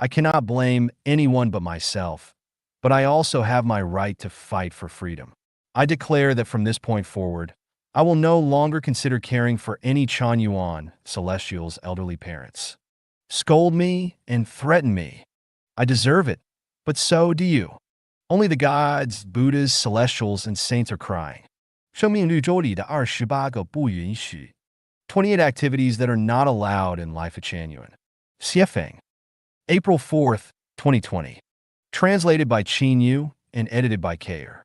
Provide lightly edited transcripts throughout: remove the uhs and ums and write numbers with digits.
I cannot blame anyone but myself, but I also have my right to fight for freedom. I declare that from this point forward, I will no longer consider caring for any Chanyuan, Celestial's elderly parents. Scold me and threaten me. I deserve it, but so do you. Only the gods, Buddhas, celestials, and saints are crying. 生命绿洲里的28个不允许. 28 activities that are not allowed in Lifechanyuan. Siefeng. April 4th, 2020. Translated by Chanyuan and edited by Kayer.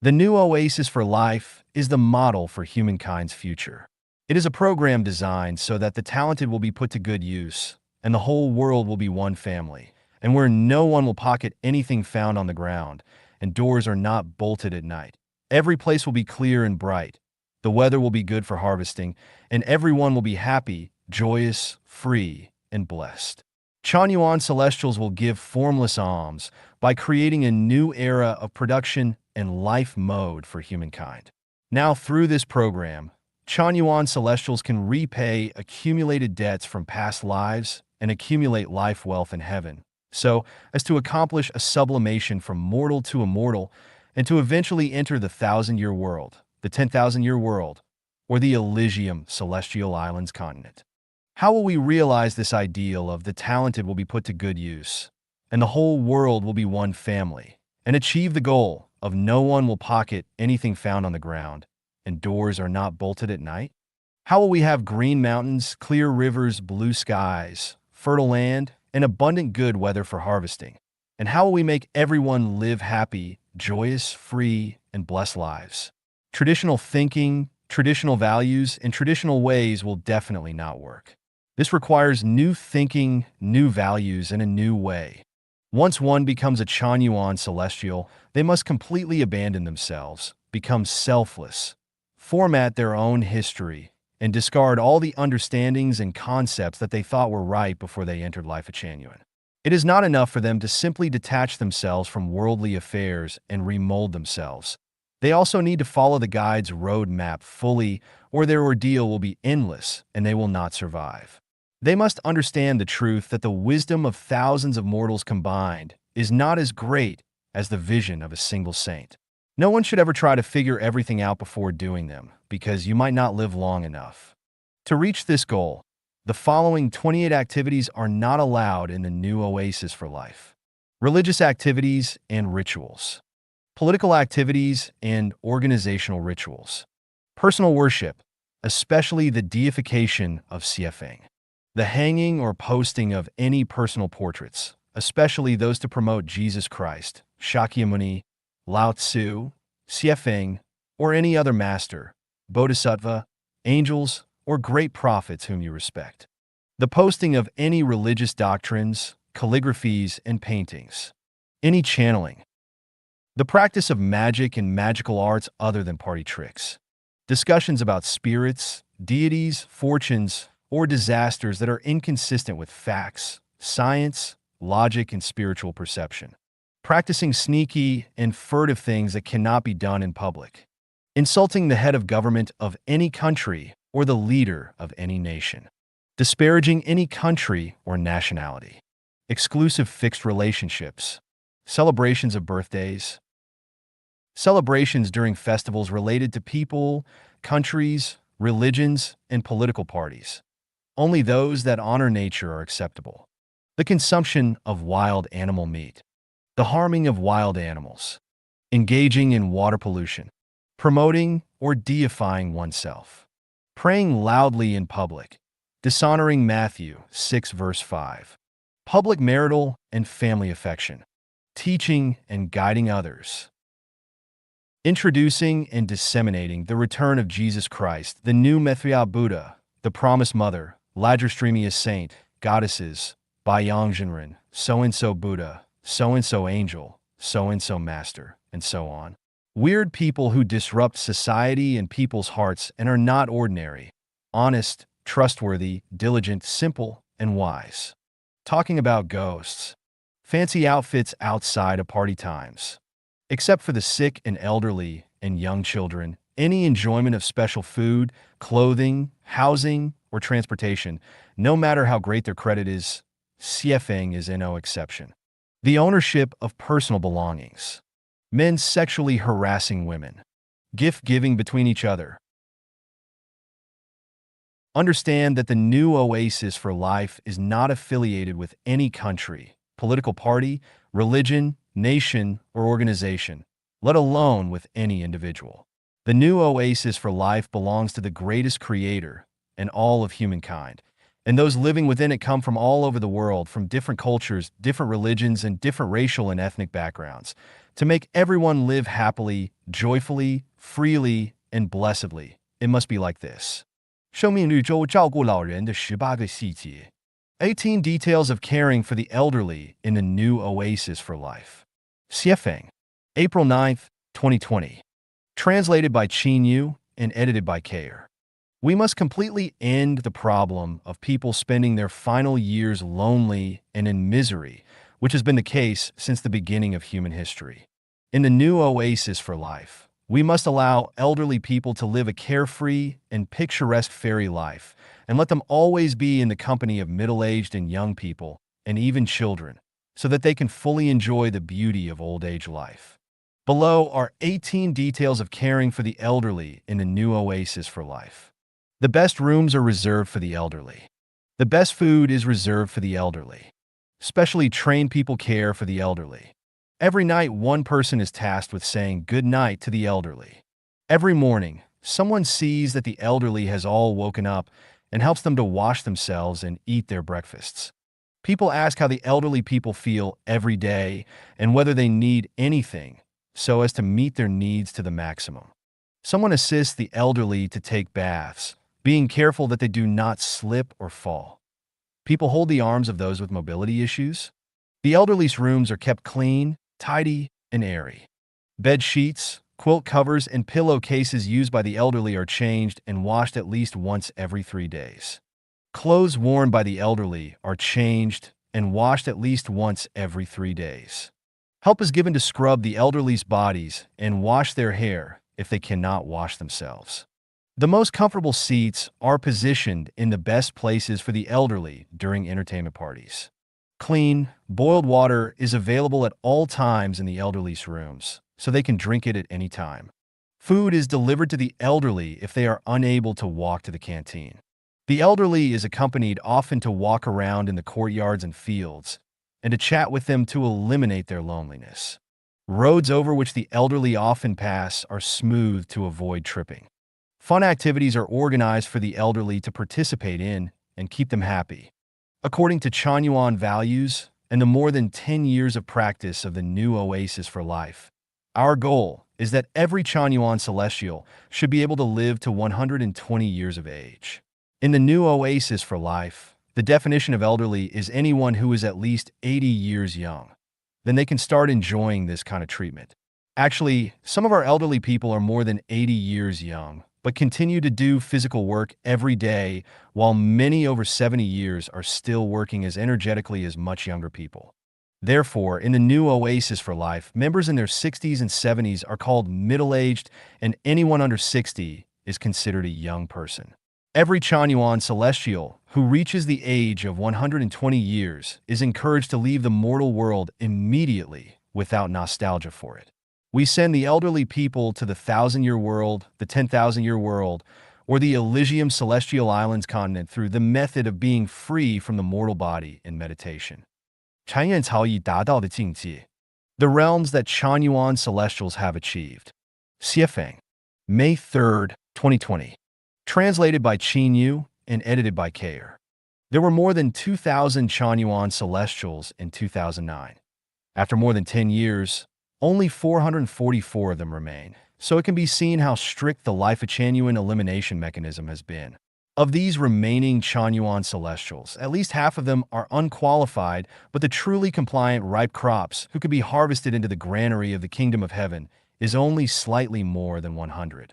The new Oasis for Life is the model for humankind's future. It is a program designed so that the talented will be put to good use, and the whole world will be one family, and where no one will pocket anything found on the ground, and doors are not bolted at night. Every place will be clear and bright. The weather will be good for harvesting, and everyone will be happy, joyous, free, and blessed. Chanyuan Celestials will give formless alms by creating a new era of production and life mode for humankind. Now, through this program, Chanyuan Celestials can repay accumulated debts from past lives and accumulate life wealth in heaven, so as to accomplish a sublimation from mortal to immortal and to eventually enter the 1,000-year world, the 10,000-year world, or the Elysium Celestial Islands continent. How will we realize this ideal of the talented will be put to good use, and the whole world will be one family, and achieve the goal of no one will pocket anything found on the ground, and doors are not bolted at night? How will we have green mountains, clear rivers, blue skies, fertile land, and abundant good weather for harvesting? And how will we make everyone live happy, joyous, free, and blessed lives? Traditional thinking, traditional values, and traditional ways will definitely not work. This requires new thinking, new values, and a new way. Once one becomes a Chanyuan celestial, they must completely abandon themselves, become selfless, format their own history, and discard all the understandings and concepts that they thought were right before they entered Lifechanyuan. It is not enough for them to simply detach themselves from worldly affairs and remold themselves. They also need to follow the guide's roadmap fully, or their ordeal will be endless and they will not survive. They must understand the truth that the wisdom of thousands of mortals combined is not as great as the vision of a single saint. No one should ever try to figure everything out before doing them, because you might not live long enough. To reach this goal, the following 28 activities are not allowed in the new Oasis for Life. Religious activities and rituals. Political activities and organizational rituals. Personal worship, especially the deification of Siefeng. The hanging or posting of any personal portraits, especially those to promote Jesus Christ, Shakyamuni, Lao Tzu, Siefeng, or any other master, bodhisattva, angels, or great prophets whom you respect. The posting of any religious doctrines, calligraphies, and paintings. Any channeling. The practice of magic and magical arts other than party tricks. Discussions about spirits, deities, fortunes, or disasters that are inconsistent with facts, science, logic, and spiritual perception. Practicing sneaky and furtive things that cannot be done in public. Insulting the head of government of any country or the leader of any nation. Disparaging any country or nationality. Exclusive fixed relationships. Celebrations of birthdays. Celebrations during festivals related to people, countries, religions, and political parties. Only those that honor nature are acceptable. The consumption of wild animal meat. The harming of wild animals. Engaging in water pollution. Promoting or deifying oneself. Praying loudly in public. Dishonoring Matthew 6 verse 5. Public marital and family affection. Teaching and guiding others. Introducing and disseminating the return of Jesus Christ, the new Messiah Buddha, the promised mother, Ladrastremius saint, goddesses, Baiyangzhenren, so-and-so Buddha, so-and-so angel, so-and-so master, and so on. Weird people who disrupt society and people's hearts and are not ordinary, honest, trustworthy, diligent, simple, and wise. Talking about ghosts. Fancy outfits outside of party times. Except for the sick and elderly and young children, any enjoyment of special food, clothing, housing, or transportation, no matter how great their credit is Xiefeng is no exception. The ownership of personal belongings. Men sexually harassing women. Gift giving between each other. Understand that the new Oasis for Life is not affiliated with any country, political party, religion, nation, or organization, let alone with any individual. The new Oasis for Life belongs to the greatest creator and all of humankind, and those living within it come from all over the world, from different cultures, different religions, and different racial and ethnic backgrounds, to make everyone live happily, joyfully, freely, and blessedly. It must be like this. 生命绿洲照顾老人的18个细节. 18 details of caring for the elderly in the new Oasis for Life. Xiefeng. April 9th, 2020. Translated by Chanyuan and edited by Kayer. We must completely end the problem of people spending their final years lonely and in misery, which has been the case since the beginning of human history. In the new Oasis for Life, we must allow elderly people to live a carefree and picturesque fairy life, and let them always be in the company of middle-aged and young people, and even children, so that they can fully enjoy the beauty of old age life. Below are 18 details of caring for the elderly in the new Oasis for Life. The best rooms are reserved for the elderly. The best food is reserved for the elderly. Specially trained people care for the elderly. Every night, one person is tasked with saying good night to the elderly. Every morning, someone sees that the elderly has all woken up and helps them to wash themselves and eat their breakfasts. People ask how the elderly people feel every day and whether they need anything so as to meet their needs to the maximum. Someone assists the elderly to take baths, being careful that they do not slip or fall. People hold the arms of those with mobility issues. The elderly's rooms are kept clean, tidy, and airy. Bed sheets, quilt covers, and pillowcases used by the elderly are changed and washed at least once every 3 days. Clothes worn by the elderly are changed and washed at least once every 3 days. Help is given to scrub the elderly's bodies and wash their hair if they cannot wash themselves. The most comfortable seats are positioned in the best places for the elderly during entertainment parties. Clean, boiled water is available at all times in the elderly's rooms, so they can drink it at any time. Food is delivered to the elderly if they are unable to walk to the canteen. The elderly is accompanied often to walk around in the courtyards and fields, and to chat with them to eliminate their loneliness. Roads over which the elderly often pass are smooth to avoid tripping. Fun activities are organized for the elderly to participate in and keep them happy. According to Chanyuan values and the more than 10 years of practice of the new Oasis for Life, our goal is that every Chanyuan celestial should be able to live to 120 years of age. In the new Oasis for Life, the definition of elderly is anyone who is at least 80 years young. Then they can start enjoying this kind of treatment. Actually, some of our elderly people are more than 80 years young, but continue to do physical work every day, while many over 70 years are still working as energetically as much younger people. Therefore, in the new Oasis for Life, members in their 60s and 70s are called middle-aged, and anyone under 60 is considered a young person. Every Chanyuan celestial who reaches the age of 120 years is encouraged to leave the mortal world immediately without nostalgia for it. We send the elderly people to the 1,000-year world, the 10,000-year world, or the Elysium Celestial Islands continent through the method of being free from the mortal body in meditation. 禅院草已达到的境界. The realms that Chanyuan celestials have achieved. Xiefeng. May 3rd, 2020. Translated by Chanyuan and edited by Kayer. There were more than 2,000 Chanyuan celestials in 2009. After more than 10 years, only 444 of them remain, so it can be seen how strict the Lifechanyuan elimination mechanism has been. Of these remaining Chanyuan celestials, at least half of them are unqualified, but the truly compliant ripe crops who could be harvested into the granary of the kingdom of heaven is only slightly more than 100.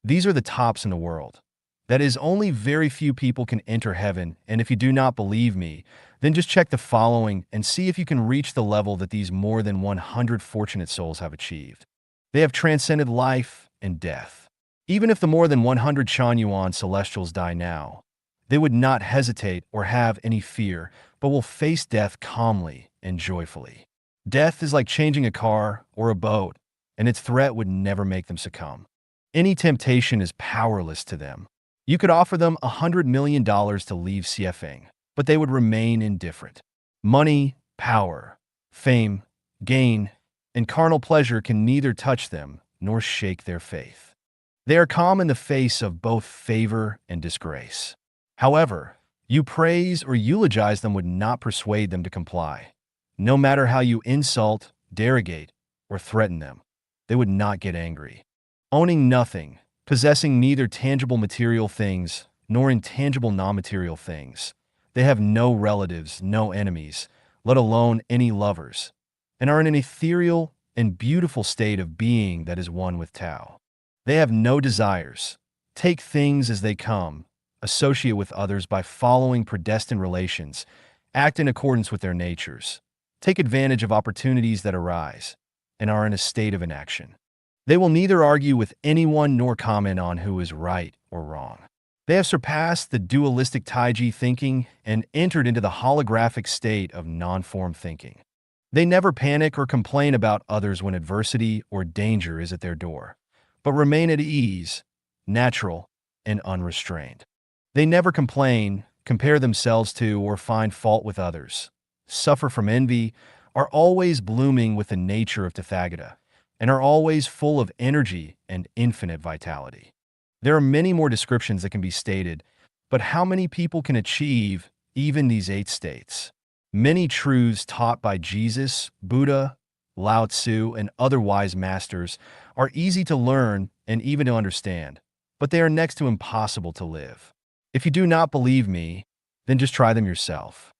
These are the tops in the world. That is, only very few people can enter heaven, and if you do not believe me, then just check the following and see if you can reach the level that these more than 100 fortunate souls have achieved. They have transcended life and death. Even if the more than 100 Chanyuan celestials die now, They would not hesitate or have any fear, but will face death calmly and joyfully. Death is like changing a car or a boat, and its threat would never make them succumb. Any temptation is powerless to them. You could offer them $100 million to leave Siefeng, but they would remain indifferent. Money, power, fame, gain, and carnal pleasure can neither touch them nor shake their faith. They are calm in the face of both favor and disgrace. However, you praise or eulogize them would not persuade them to comply. No matter how you insult, derogate, or threaten them, they would not get angry. Owning nothing, possessing neither tangible material things nor intangible non-material things, they have no relatives, no enemies, let alone any lovers, and are in an ethereal and beautiful state of being that is one with Tao. They have no desires, take things as they come, associate with others by following predestined relations, act in accordance with their natures, take advantage of opportunities that arise, and are in a state of inaction. They will neither argue with anyone nor comment on who is right or wrong. They have surpassed the dualistic Taiji thinking and entered into the holographic state of non-form thinking. They never panic or complain about others when adversity or danger is at their door, but remain at ease, natural, and unrestrained. They never complain, compare themselves to, or find fault with others, suffer from envy, are always blooming with the nature of Tathagata, and are always full of energy and infinite vitality. There are many more descriptions that can be stated, but how many people can achieve even these 8 states? Many truths taught by Jesus, Buddha, Lao Tzu, and other wise masters are easy to learn and even to understand, but they are next to impossible to live. If you do not believe me, then just try them yourself.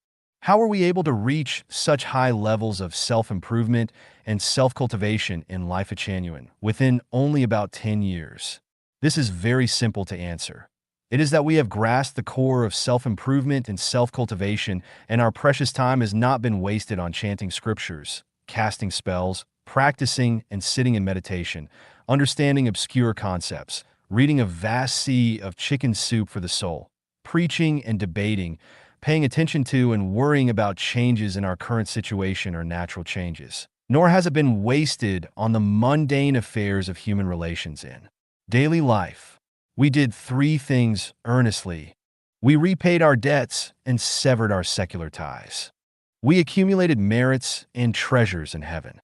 How are we able to reach such high levels of self-improvement and self-cultivation in Lifechanyuan within only about 10 years? This is very simple to answer. It is that we have grasped the core of self-improvement and self-cultivation, and our precious time has not been wasted on chanting scriptures, casting spells, practicing and sitting in meditation, understanding obscure concepts, reading a vast sea of chicken soup for the soul, preaching and debating, paying attention to and worrying about changes in our current situation or natural changes. Nor has it been wasted on the mundane affairs of human relations in daily life. We did 3 things earnestly. We repaid our debts and severed our secular ties. We accumulated merits and treasures in heaven.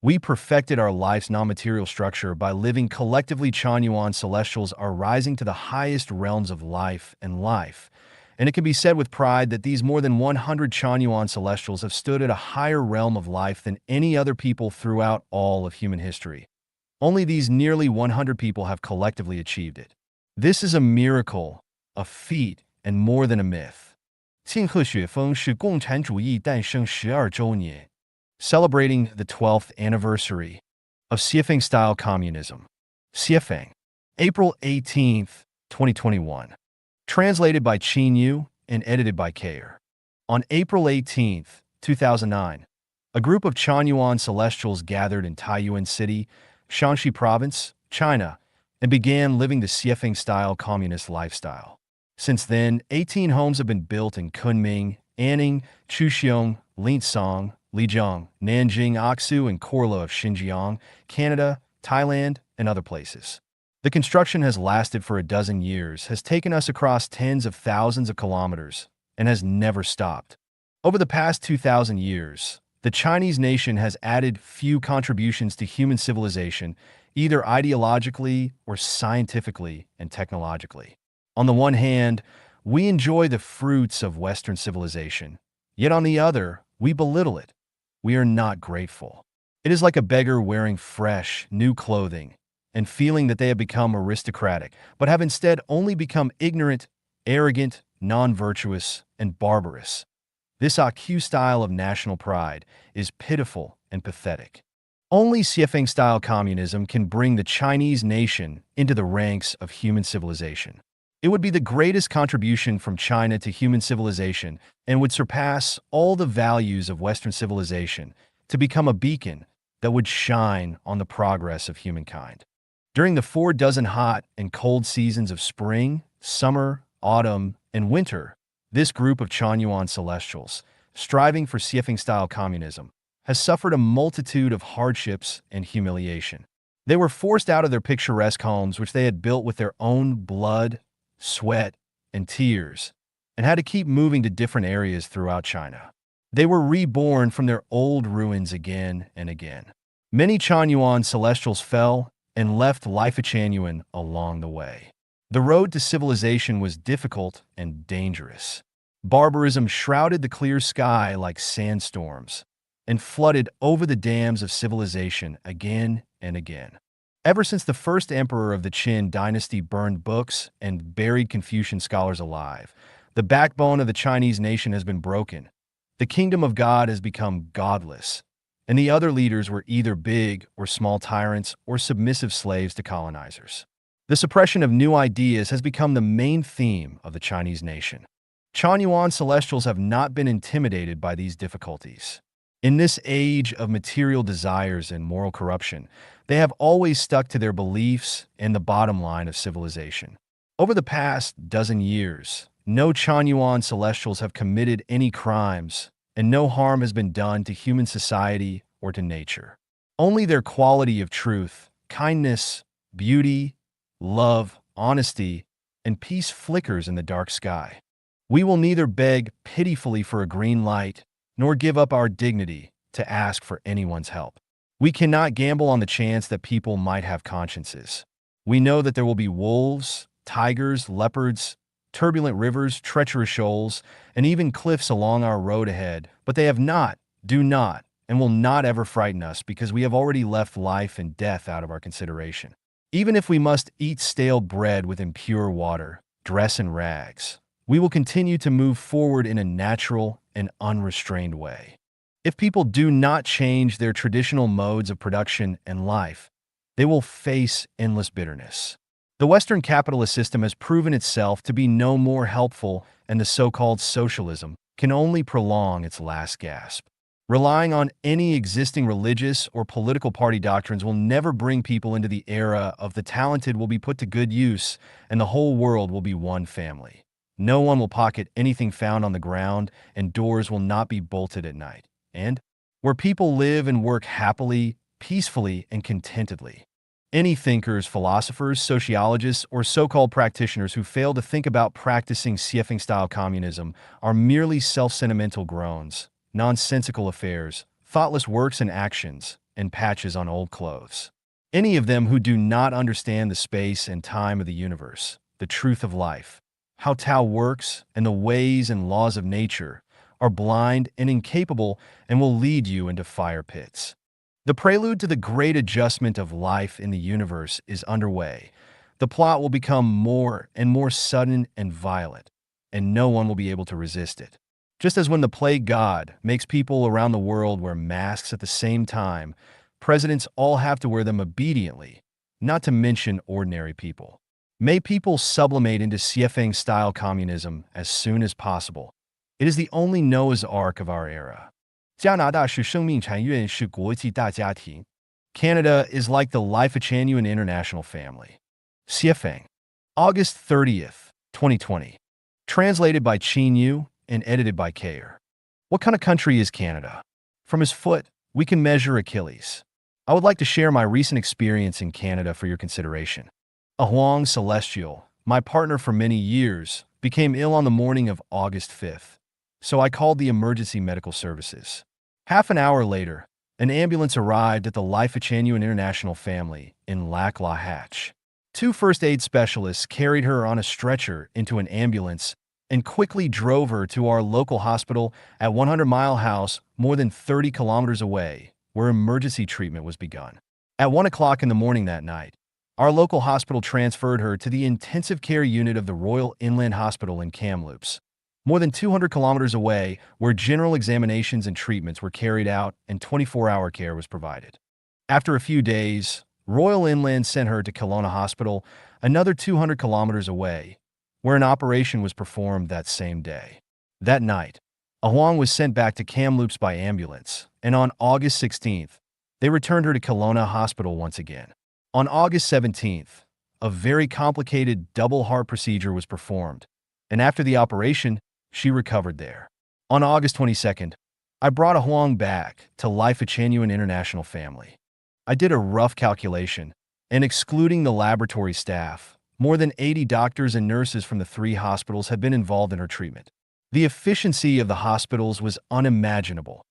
We perfected our life's non-material structure by living collectively. Chanyuan celestials are rising to the highest realms of life, and it can be said with pride that these more than 100 Chanyuan celestials have stood at a higher realm of life than any other people throughout all of human history. Only these nearly 100 people have collectively achieved it. This is a miracle, a feat, and more than a myth. 庆贺雪峰是共产主义诞生12周年, celebrating the 12th anniversary of Siefeng-style communism. Siefeng, April 18th, 2021. Translated by Chanyuan and edited by Kayer. On April 18th, 2009, a group of Chanyuan celestials gathered in Taiyuan City, Shanxi Province, China, and began living the Siefeng-style communist lifestyle. Since then, 18 homes have been built in Kunming, Anning, Chuxiong, Linsong, Lijiang, Nanjing, Aksu, and Korla of Xinjiang, Canada, Thailand, and other places. The construction has lasted for a dozen years, has taken us across tens of thousands of kilometers, and has never stopped. Over the past 2,000 years, the Chinese nation has added few contributions to human civilization, either ideologically or scientifically and technologically. On the one hand, we enjoy the fruits of Western civilization, yet on the other, we belittle it. We are not grateful. It is like a beggar wearing fresh, new clothing and feeling that they have become aristocratic, but have instead only become ignorant, arrogant, non-virtuous, and barbarous. This AQ style of national pride is pitiful and pathetic. Only Siefeng-style communism can bring the Chinese nation into the ranks of human civilization. It would be the greatest contribution from China to human civilization and would surpass all the values of Western civilization to become a beacon that would shine on the progress of humankind. During the 4 dozen hot and cold seasons of spring, summer, autumn, and winter, this group of Chanyuan celestials, striving for Siefeng-style communism, has suffered a multitude of hardships and humiliation. They were forced out of their picturesque homes, which they had built with their own blood, sweat, and tears, and had to keep moving to different areas throughout China. They were reborn from their old ruins again and again. Many Chanyuan celestials fell and left Lifechanyuan along the way. The road to civilization was difficult and dangerous. Barbarism shrouded the clear sky like sandstorms and flooded over the dams of civilization again and again. Ever since the first emperor of the Qin dynasty burned books and buried Confucian scholars alive, the backbone of the Chinese nation has been broken. The kingdom of God has become godless, and the other leaders were either big or small tyrants or submissive slaves to colonizers. The suppression of new ideas has become the main theme of the Chinese nation. Chanyuan celestials have not been intimidated by these difficulties. In this age of material desires and moral corruption, they have always stuck to their beliefs and the bottom line of civilization. Over the past dozen years, no Chanyuan celestials have committed any crimes, and no harm has been done to human society or to nature. Only their quality of truth, kindness, beauty, love, honesty, and peace flickers in the dark sky. We will neither beg pitifully for a green light, nor give up our dignity to ask for anyone's help. We cannot gamble on the chance that people might have consciences. We know that there will be wolves, tigers, leopards, turbulent rivers, treacherous shoals, and even cliffs along our road ahead, but they have not, do not, and will not ever frighten us because we have already left life and death out of our consideration. Even if we must eat stale bread with impure water, dress in rags, we will continue to move forward in a natural and unrestrained way. If people do not change their traditional modes of production and life, they will face endless bitterness. The Western capitalist system has proven itself to be no more helpful, and the so-called socialism can only prolong its last gasp. Relying on any existing religious or political party doctrines will never bring people into the era of the talented will be put to good use and the whole world will be one family. No one will pocket anything found on the ground, and doors will not be bolted at night. And where people live and work happily, peacefully, and contentedly. Any thinkers, philosophers, sociologists, or so-called practitioners who fail to think about practicing Siefeng-style communism are merely self-sentimental groans, nonsensical affairs, thoughtless works and actions, and patches on old clothes. Any of them who do not understand the space and time of the universe, the truth of life, how Tao works, and the ways and laws of nature, are blind and incapable and will lead you into fire pits. The prelude to the great adjustment of life in the universe is underway. The plot will become more and more sudden and violent, and no one will be able to resist it. Just as when the plague god makes people around the world wear masks at the same time, presidents all have to wear them obediently, not to mention ordinary people. May people sublimate into Siefeng-style communism as soon as possible. It is the only Noah's Ark of our era. 加拿大是生命产业是国际大家庭. Canada is like the Lifechanyuan international family. Siefeng. August 30th, 2020. Translated by Chanyuan and edited by Kayer. What kind of country is Canada? From his foot, we can measure Achilles. I would like to share my recent experience in Canada for your consideration. A Huang Celestial, my partner for many years, became ill on the morning of August 5th, so I called the emergency medical services. Half an hour later, an ambulance arrived at the Lifechanyuan International family in Lac La Hatch. Two first aid specialists carried her on a stretcher into an ambulance and quickly drove her to our local hospital at 100 Mile House, more than 30 kilometers away, where emergency treatment was begun. At 1 o'clock in the morning that night, our local hospital transferred her to the intensive care unit of the Royal Inland Hospital in Kamloops, more than 200 kilometers away, where general examinations and treatments were carried out and 24-hour care was provided. After a few days, Royal Inland sent her to Kelowna Hospital, another 200 kilometers away, where an operation was performed that same day. That night, Huang was sent back to Kamloops by ambulance, and on August 16th, they returned her to Kelowna Hospital once again. On August 17th, a very complicated double heart procedure was performed, and after the operation, she recovered there. On August 22nd, I brought a Huang back to Lifechanyuan International Family. I did a rough calculation, and excluding the laboratory staff, more than 80 doctors and nurses from the 3 hospitals had been involved in her treatment. The efficiency of the hospitals was unimaginable.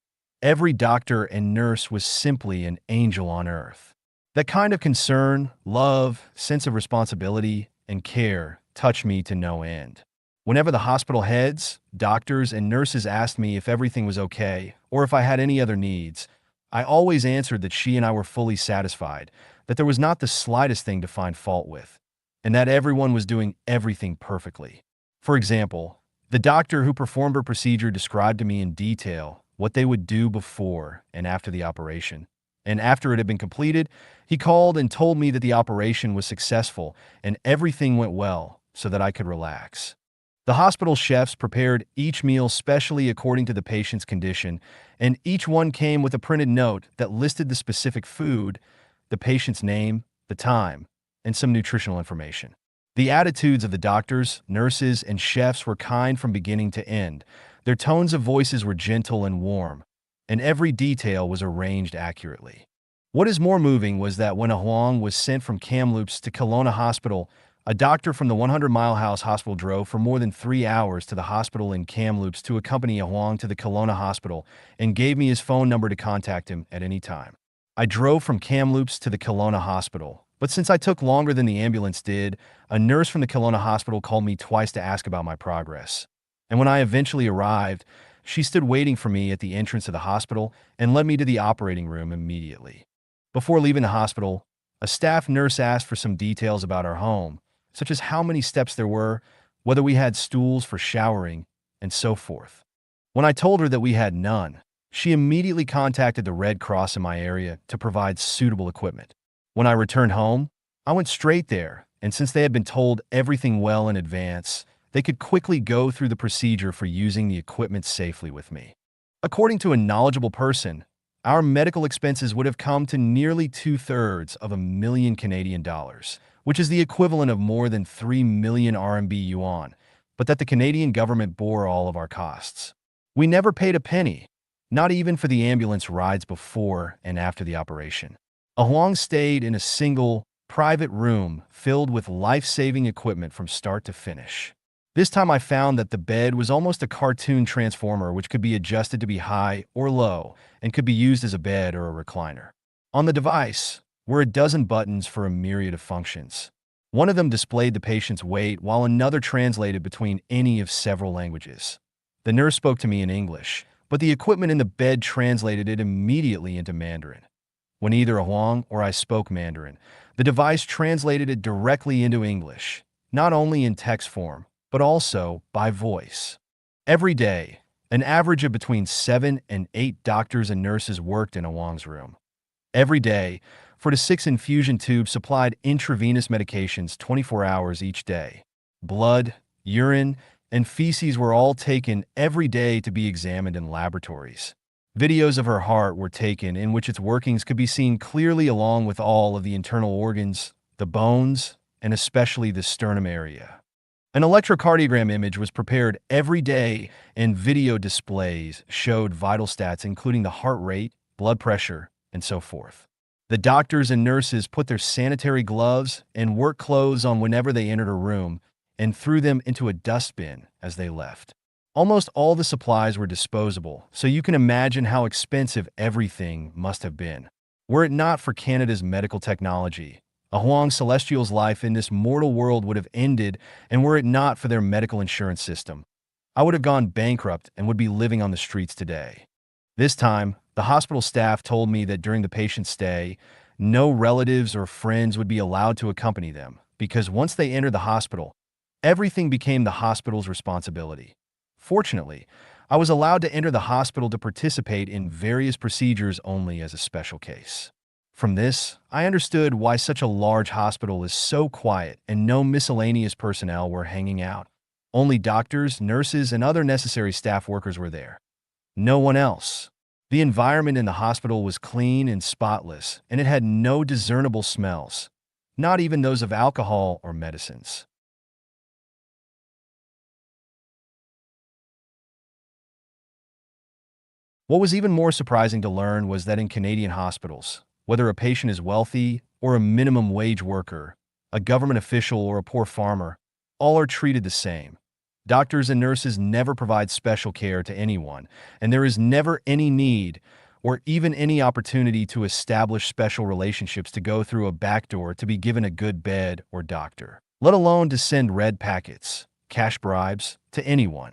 Every doctor and nurse was simply an angel on earth. That kind of concern, love, sense of responsibility, and care touched me to no end. Whenever the hospital heads, doctors, and nurses asked me if everything was okay or if I had any other needs, I always answered that she and I were fully satisfied, that there was not the slightest thing to find fault with, and that everyone was doing everything perfectly. For example, the doctor who performed her procedure described to me in detail what they would do before and after the operation. And after it had been completed, he called and told me that the operation was successful and everything went well so that I could relax. The hospital chefs prepared each meal specially according to the patient's condition, and each one came with a printed note that listed the specific food, the patient's name, the time, and some nutritional information. The attitudes of the doctors, nurses, and chefs were kind from beginning to end. Their tones of voices were gentle and warm, and every detail was arranged accurately. What is more moving was that when a Huang was sent from Kamloops to Kelowna Hospital, a doctor from the 100-mile house hospital drove for more than 3 hours to the hospital in Kamloops to accompany a Huang to the Kelowna Hospital and gave me his phone number to contact him at any time. I drove from Kamloops to the Kelowna Hospital, but since I took longer than the ambulance did, a nurse from the Kelowna Hospital called me twice to ask about my progress. And when I eventually arrived, she stood waiting for me at the entrance of the hospital and led me to the operating room immediately. Before leaving the hospital, a staff nurse asked for some details about our home, such as how many steps there were, whether we had stools for showering, and so forth. When I told her that we had none, she immediately contacted the Red Cross in my area to provide suitable equipment. When I returned home, I went straight there, and since they had been told everything well in advance, they could quickly go through the procedure for using the equipment safely with me. According to a knowledgeable person, our medical expenses would have come to nearly 2/3 of $1 million Canadian dollars, which is the equivalent of more than 3 million RMB yuan, but that the Canadian government bore all of our costs. We never paid a penny, not even for the ambulance rides before and after the operation. A Huang stayed in a single, private room filled with life-saving equipment from start to finish. This time I found that the bed was almost a cartoon transformer which could be adjusted to be high or low and could be used as a bed or a recliner. On the device were a dozen buttons for a myriad of functions. One of them displayed the patient's weight while another translated between any of several languages. The nurse spoke to me in English, but the equipment in the bed translated it immediately into Mandarin. When either a Huang or I spoke Mandarin, the device translated it directly into English, not only in text form, but also by voice. Every day, an average of between 7 and 8 doctors and nurses worked in a Huang's room. Every day, 4 to 6 infusion tubes supplied intravenous medications 24 hours each day. Blood, urine, and feces were all taken every day to be examined in laboratories. Videos of her heart were taken in which its workings could be seen clearly along with all of the internal organs, the bones, and especially the sternum area. An electrocardiogram image was prepared every day, and video displays showed vital stats including the heart rate, blood pressure, and so forth. The doctors and nurses put their sanitary gloves and work clothes on whenever they entered a room and threw them into a dustbin as they left. Almost all the supplies were disposable, so you can imagine how expensive everything must have been. Were it not for Canada's medical technology, a Huang Celestial's life in this mortal world would have ended, and were it not for their medical insurance system, I would have gone bankrupt and would be living on the streets today. This time, the hospital staff told me that during the patient's stay, no relatives or friends would be allowed to accompany them, because once they entered the hospital, everything became the hospital's responsibility. Fortunately, I was allowed to enter the hospital to participate in various procedures only as a special case. From this, I understood why such a large hospital is so quiet and no miscellaneous personnel were hanging out. Only doctors, nurses, and other necessary staff workers were there. No one else. The environment in the hospital was clean and spotless, and it had no discernible smells. not even those of alcohol or medicines. What was even more surprising to learn was that in Canadian hospitals, whether a patient is wealthy or a minimum wage worker, a government official or a poor farmer, all are treated the same. Doctors and nurses never provide special care to anyone, and there is never any need or even any opportunity to establish special relationships to go through a back door to be given a good bed or doctor, let alone to send red packets, cash bribes, to anyone.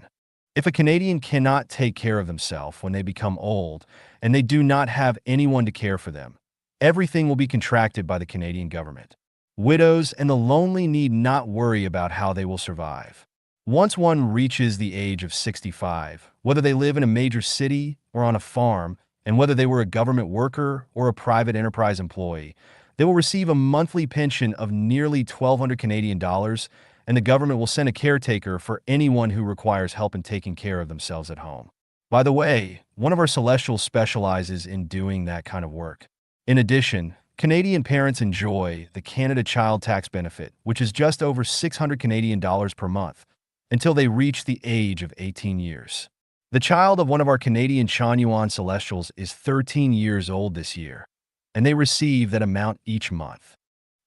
If a Canadian cannot take care of themselves when they become old and they do not have anyone to care for them, everything will be contracted by the Canadian government. Widows and the lonely need not worry about how they will survive. Once one reaches the age of 65, whether they live in a major city or on a farm, and whether they were a government worker or a private enterprise employee, they will receive a monthly pension of nearly 1,200 Canadian dollars, and the government will send a caretaker for anyone who requires help in taking care of themselves at home. By the way, one of our celestials specializes in doing that kind of work. In addition, Canadian parents enjoy the Canada Child Tax Benefit, which is just over 600 Canadian dollars per month, until they reach the age of 18 years. The child of one of our Canadian Chanyuan celestials is 13 years old this year, and they receive that amount each month.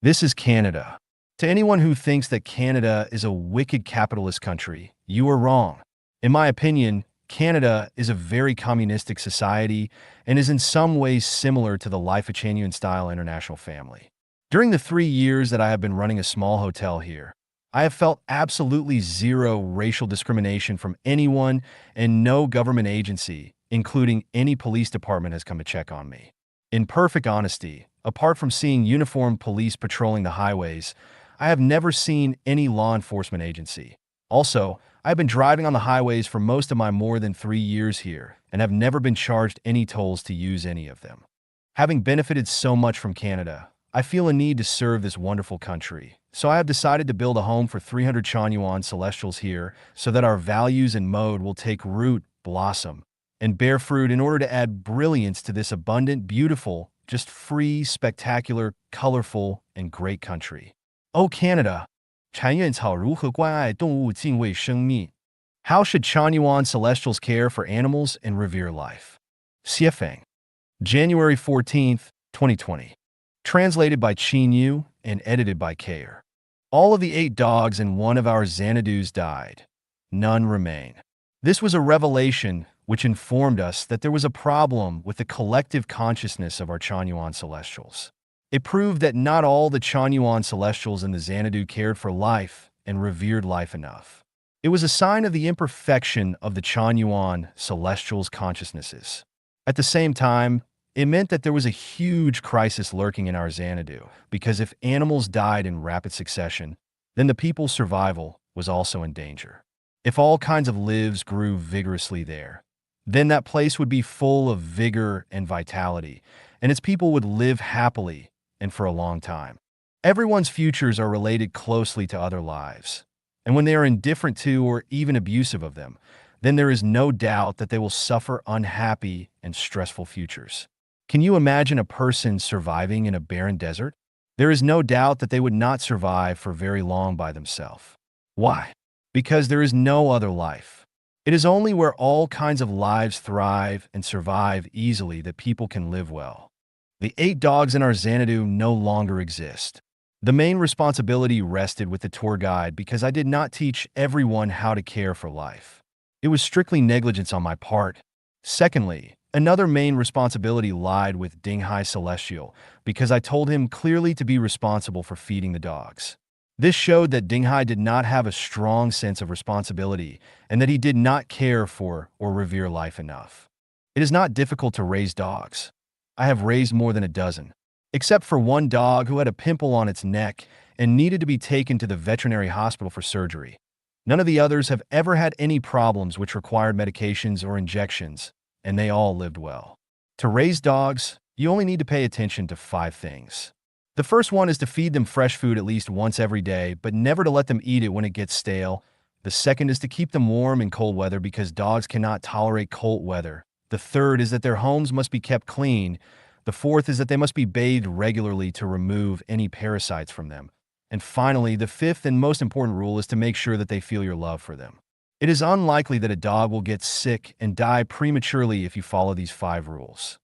This is Canada. To anyone who thinks that Canada is a wicked capitalist country, you are wrong. In my opinion, Canada is a very communistic society and is in some ways similar to the Lifechanyuan style international family. During the 3 years that I have been running a small hotel here, I have felt absolutely zero racial discrimination from anyone, and no government agency, including any police department, has come to check on me. In perfect honesty, apart from seeing uniformed police patrolling the highways, I have never seen any law enforcement agency. Also, I have been driving on the highways for most of my more than 3 years here and have never been charged any tolls to use any of them. Having benefited so much from Canada, I feel a need to serve this wonderful country. So I have decided to build a home for 300 Chanyuan celestials here so that our values and mode will take root, blossom, and bear fruit in order to add brilliance to this abundant, beautiful, just free, spectacular, colorful, and great country. Oh Canada, Chanyuan 草如何关爱动物敬畏生命? How should Chanyuan celestials care for animals and revere life? Xiefeng. January 14th, 2020. Translated by Chanyuan and edited by Kayer. All of the 8 dogs in one of our Xanadus died. None remain. This was a revelation which informed us that there was a problem with the collective consciousness of our Chanyuan celestials. It proved that not all the Chanyuan celestials in the Xanadu cared for life and revered life enough. It was a sign of the imperfection of the Chanyuan celestials' consciousnesses. At the same time, it meant that there was a huge crisis lurking in our Xanadu, because if animals died in rapid succession, then the people's survival was also in danger. If all kinds of lives grew vigorously there, then that place would be full of vigor and vitality, and its people would live happily and for a long time. Everyone's futures are related closely to other lives, and when they are indifferent to or even abusive of them, then there is no doubt that they will suffer unhappy and stressful futures. Can you imagine a person surviving in a barren desert? There is no doubt that they would not survive for very long by themselves. Why? Because there is no other life. It is only where all kinds of lives thrive and survive easily that people can live well. The 8 dogs in our Xanadu no longer exist. The main responsibility rested with the tour guide because I did not teach everyone how to care for life. It was strictly negligence on my part. Secondly, another main responsibility lied with Dinghai Celestial because I told him clearly to be responsible for feeding the dogs. This showed that Dinghai did not have a strong sense of responsibility and that he did not care for or revere life enough. It is not difficult to raise dogs. I have raised more than a dozen, except for one dog who had a pimple on its neck and needed to be taken to the veterinary hospital for surgery. None of the others have ever had any problems which required medications or injections, and they all lived well. To raise dogs, you only need to pay attention to 5 things. The first one is to feed them fresh food at least once every day, but never to let them eat it when it gets stale. The second is to keep them warm in cold weather because dogs cannot tolerate cold weather. The third is that their homes must be kept clean. The fourth is that they must be bathed regularly to remove any parasites from them. And finally, the fifth and most important rule is to make sure that they feel your love for them. It is unlikely that a dog will get sick and die prematurely if you follow these 5 rules.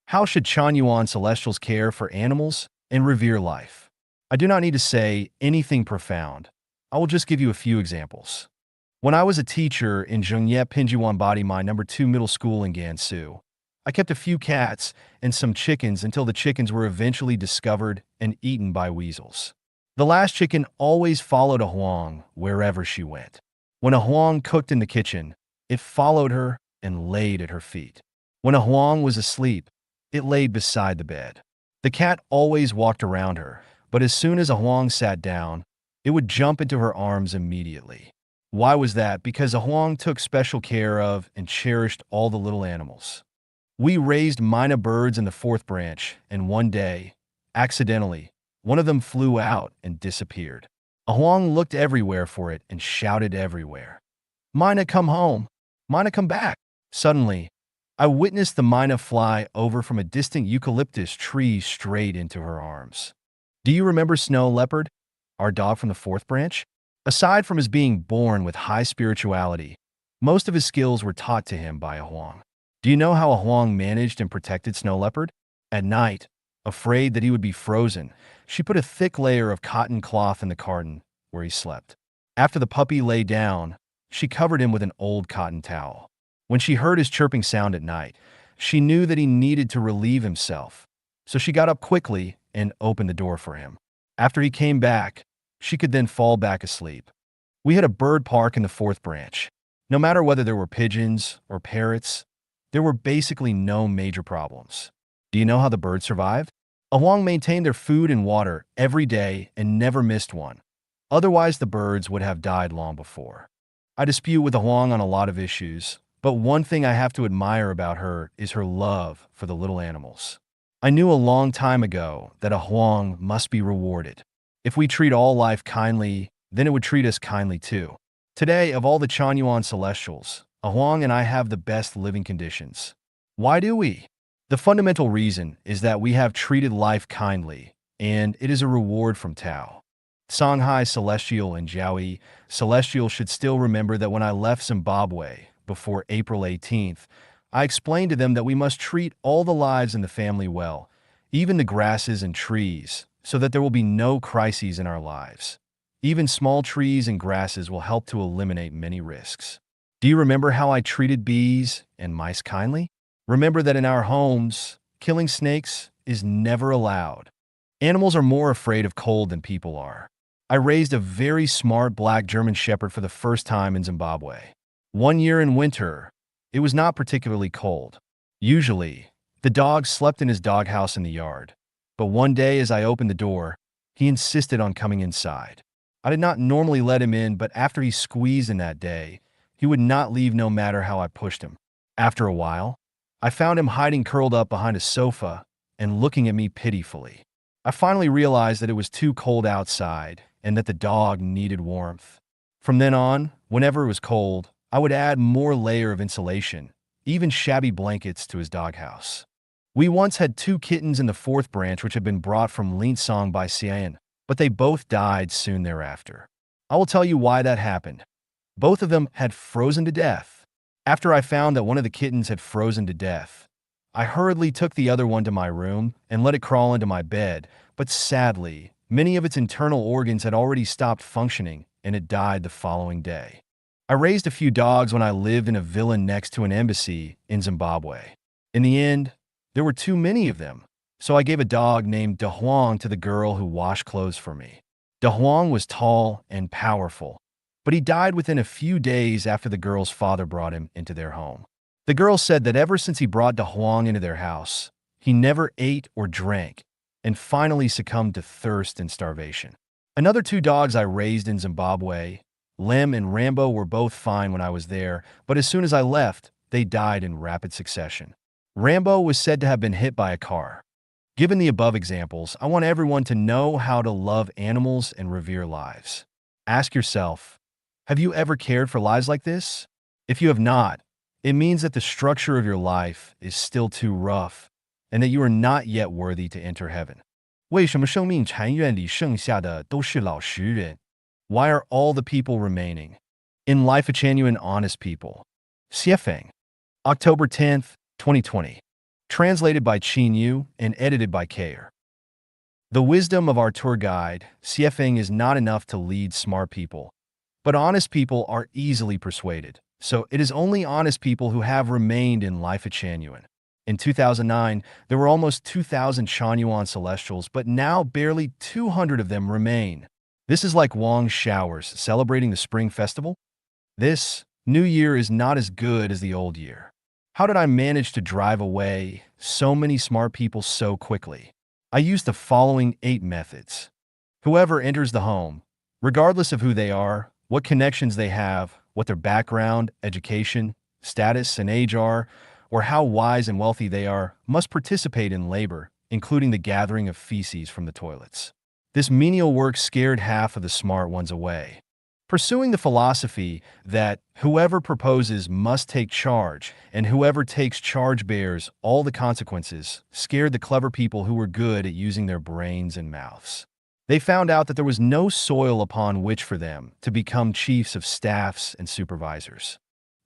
How should Chanyuan Celestials care for animals and revere life? I do not need to say anything profound. I will just give you a few examples. When I was a teacher in Lifechanyuan Body My number 2 middle school in Gansu, I kept a few cats and some chickens until the chickens were eventually discovered and eaten by weasels. The last chicken always followed a huang wherever she went. When a huang cooked in the kitchen, it followed her and laid at her feet. When a huang was asleep, it laid beside the bed. The cat always walked around her, but as soon as a huang sat down, it would jump into her arms immediately. Why was that? Because a huang took special care of and cherished all the little animals. We raised myna birds in the 4th branch, and one day, accidentally, one of them flew out and disappeared. A huang looked everywhere for it and shouted everywhere, "Myna, come home! Myna, come back!" Suddenly, I witnessed the myna fly over from a distant eucalyptus tree straight into her arms. Do you remember Snow Leopard, our dog from the 4th branch? Aside from his being born with high spirituality, most of his skills were taught to him by a huang. Do you know how a huang managed and protected Snow Leopard? At night, afraid that he would be frozen, she put a thick layer of cotton cloth in the carton where he slept. After the puppy lay down, she covered him with an old cotton towel. When she heard his chirping sound at night, she knew that he needed to relieve himself, so she got up quickly and opened the door for him. After he came back, she could then fall back asleep. We had a bird park in the 4th branch. No matter whether there were pigeons or parrots, there were basically no major problems. Do you know how the birds survived? A huang maintained their food and water every day and never missed one. Otherwise, the birds would have died long before. I dispute with the huang on a lot of issues, but one thing I have to admire about her is her love for the little animals. I knew a long time ago that a huang must be rewarded. If we treat all life kindly, then it would treat us kindly too. Today, of all the Chanyuan Celestials, a huang and I have the best living conditions. Why do we? The fundamental reason is that we have treated life kindly, and it is a reward from Tao. Songhai Celestial and Jiaoyi Celestial should still remember that when I left Zimbabwe before April 18th, I explained to them that we must treat all the lives in the family well, even the grasses and trees, so that there will be no crises in our lives. Even small trees and grasses will help to eliminate many risks. Do you remember how I treated bees and mice kindly? Remember that in our homes, killing snakes is never allowed. Animals are more afraid of cold than people are. I raised a very smart black German Shepherd for the first time in Zimbabwe. One year in winter, it was not particularly cold. Usually, the dog slept in his doghouse in the yard. But one day as I opened the door, he insisted on coming inside. I did not normally let him in, but after he squeezed in that day, he would not leave no matter how I pushed him. After a while, I found him hiding curled up behind a sofa and looking at me pitifully. I finally realized that it was too cold outside and that the dog needed warmth. From then on, whenever it was cold, I would add more layer of insulation, even shabby blankets to his doghouse. We once had 2 kittens in the 4th branch which had been brought from Linsong by Xian, but they both died soon thereafter. I will tell you why that happened. Both of them had frozen to death. After I found that one of the kittens had frozen to death, I hurriedly took the other one to my room and let it crawl into my bed, but sadly, many of its internal organs had already stopped functioning and it died the following day. I raised a few dogs when I lived in a villa next to an embassy in Zimbabwe. In the end, there were too many of them, so I gave a dog named De Huang to the girl who washed clothes for me. De Huang was tall and powerful, but he died within a few days after the girl's father brought him into their home. The girl said that ever since he brought De Huang into their house, he never ate or drank, and finally succumbed to thirst and starvation. Another 2 dogs I raised in Zimbabwe, Lem and Rambo, were both fine when I was there, but as soon as I left, they died in rapid succession. Rambo was said to have been hit by a car. Given the above examples, I want everyone to know how to love animals and revere lives. Ask yourself, have you ever cared for lives like this? If you have not, it means that the structure of your life is still too rough and that you are not yet worthy to enter heaven. 为什么生命禅院里剩下的都是老实人? Why are all the people remaining? In Lifechanyuan honest people. Xiefeng. October 10th, 2020. Translated by Chanyuan and edited by Kayer. The wisdom of our tour guide, Xiefeng, is not enough to lead smart people. But honest people are easily persuaded. So it is only honest people who have remained in Lifechanyuan. In 2009, there were almost 2,000 Chanyuan celestials, but now barely 200 of them remain. This is like Wang's showers celebrating the spring festival. This new year is not as good as the old year. How did I manage to drive away so many smart people so quickly? I used the following 8 methods. Whoever enters the home, regardless of who they are, what connections they have, what their background, education, status, and age are, or how wise and wealthy they are, must participate in labor, including the gathering of feces from the toilets. This menial work scared half of the smart ones away. Pursuing the philosophy that whoever proposes must take charge, and whoever takes charge bears all the consequences, scared the clever people who were good at using their brains and mouths. They found out that there was no soil upon which for them to become chiefs of staffs and supervisors.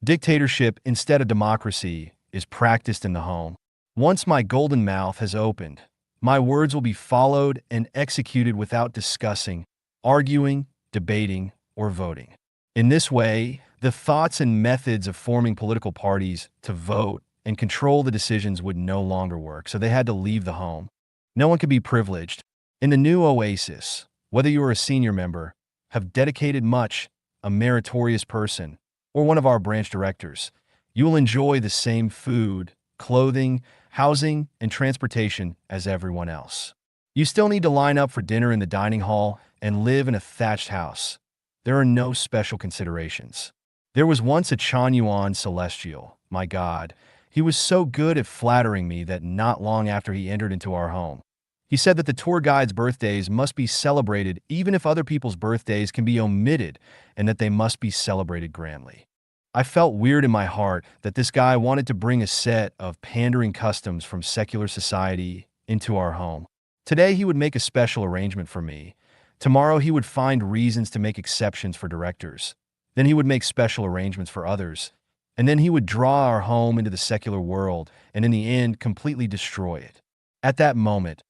Dictatorship instead of democracy is practiced in the home. Once my golden mouth has opened, my words will be followed and executed without discussing, arguing, debating, or voting. In this way, the thoughts and methods of forming political parties to vote and control the decisions would no longer work, so they had to leave the home. No one could be privileged. In the new oasis, whether you are a senior member, have dedicated much, a meritorious person, or one of our branch directors, you will enjoy the same food, clothing, housing, and transportation as everyone else. You still need to line up for dinner in the dining hall and live in a thatched house. There are no special considerations. There was once a Chanyuan celestial. My God, he was so good at flattering me that not long after he entered into our home, he said that the tour guide's birthdays must be celebrated even if other people's birthdays can be omitted, and that they must be celebrated grandly. I felt weird in my heart that this guy wanted to bring a set of pandering customs from secular society into our home. Today he would make a special arrangement for me. Tomorrow he would find reasons to make exceptions for directors. Then he would make special arrangements for others. And then he would draw our home into the secular world and in the end completely destroy it. At that moment,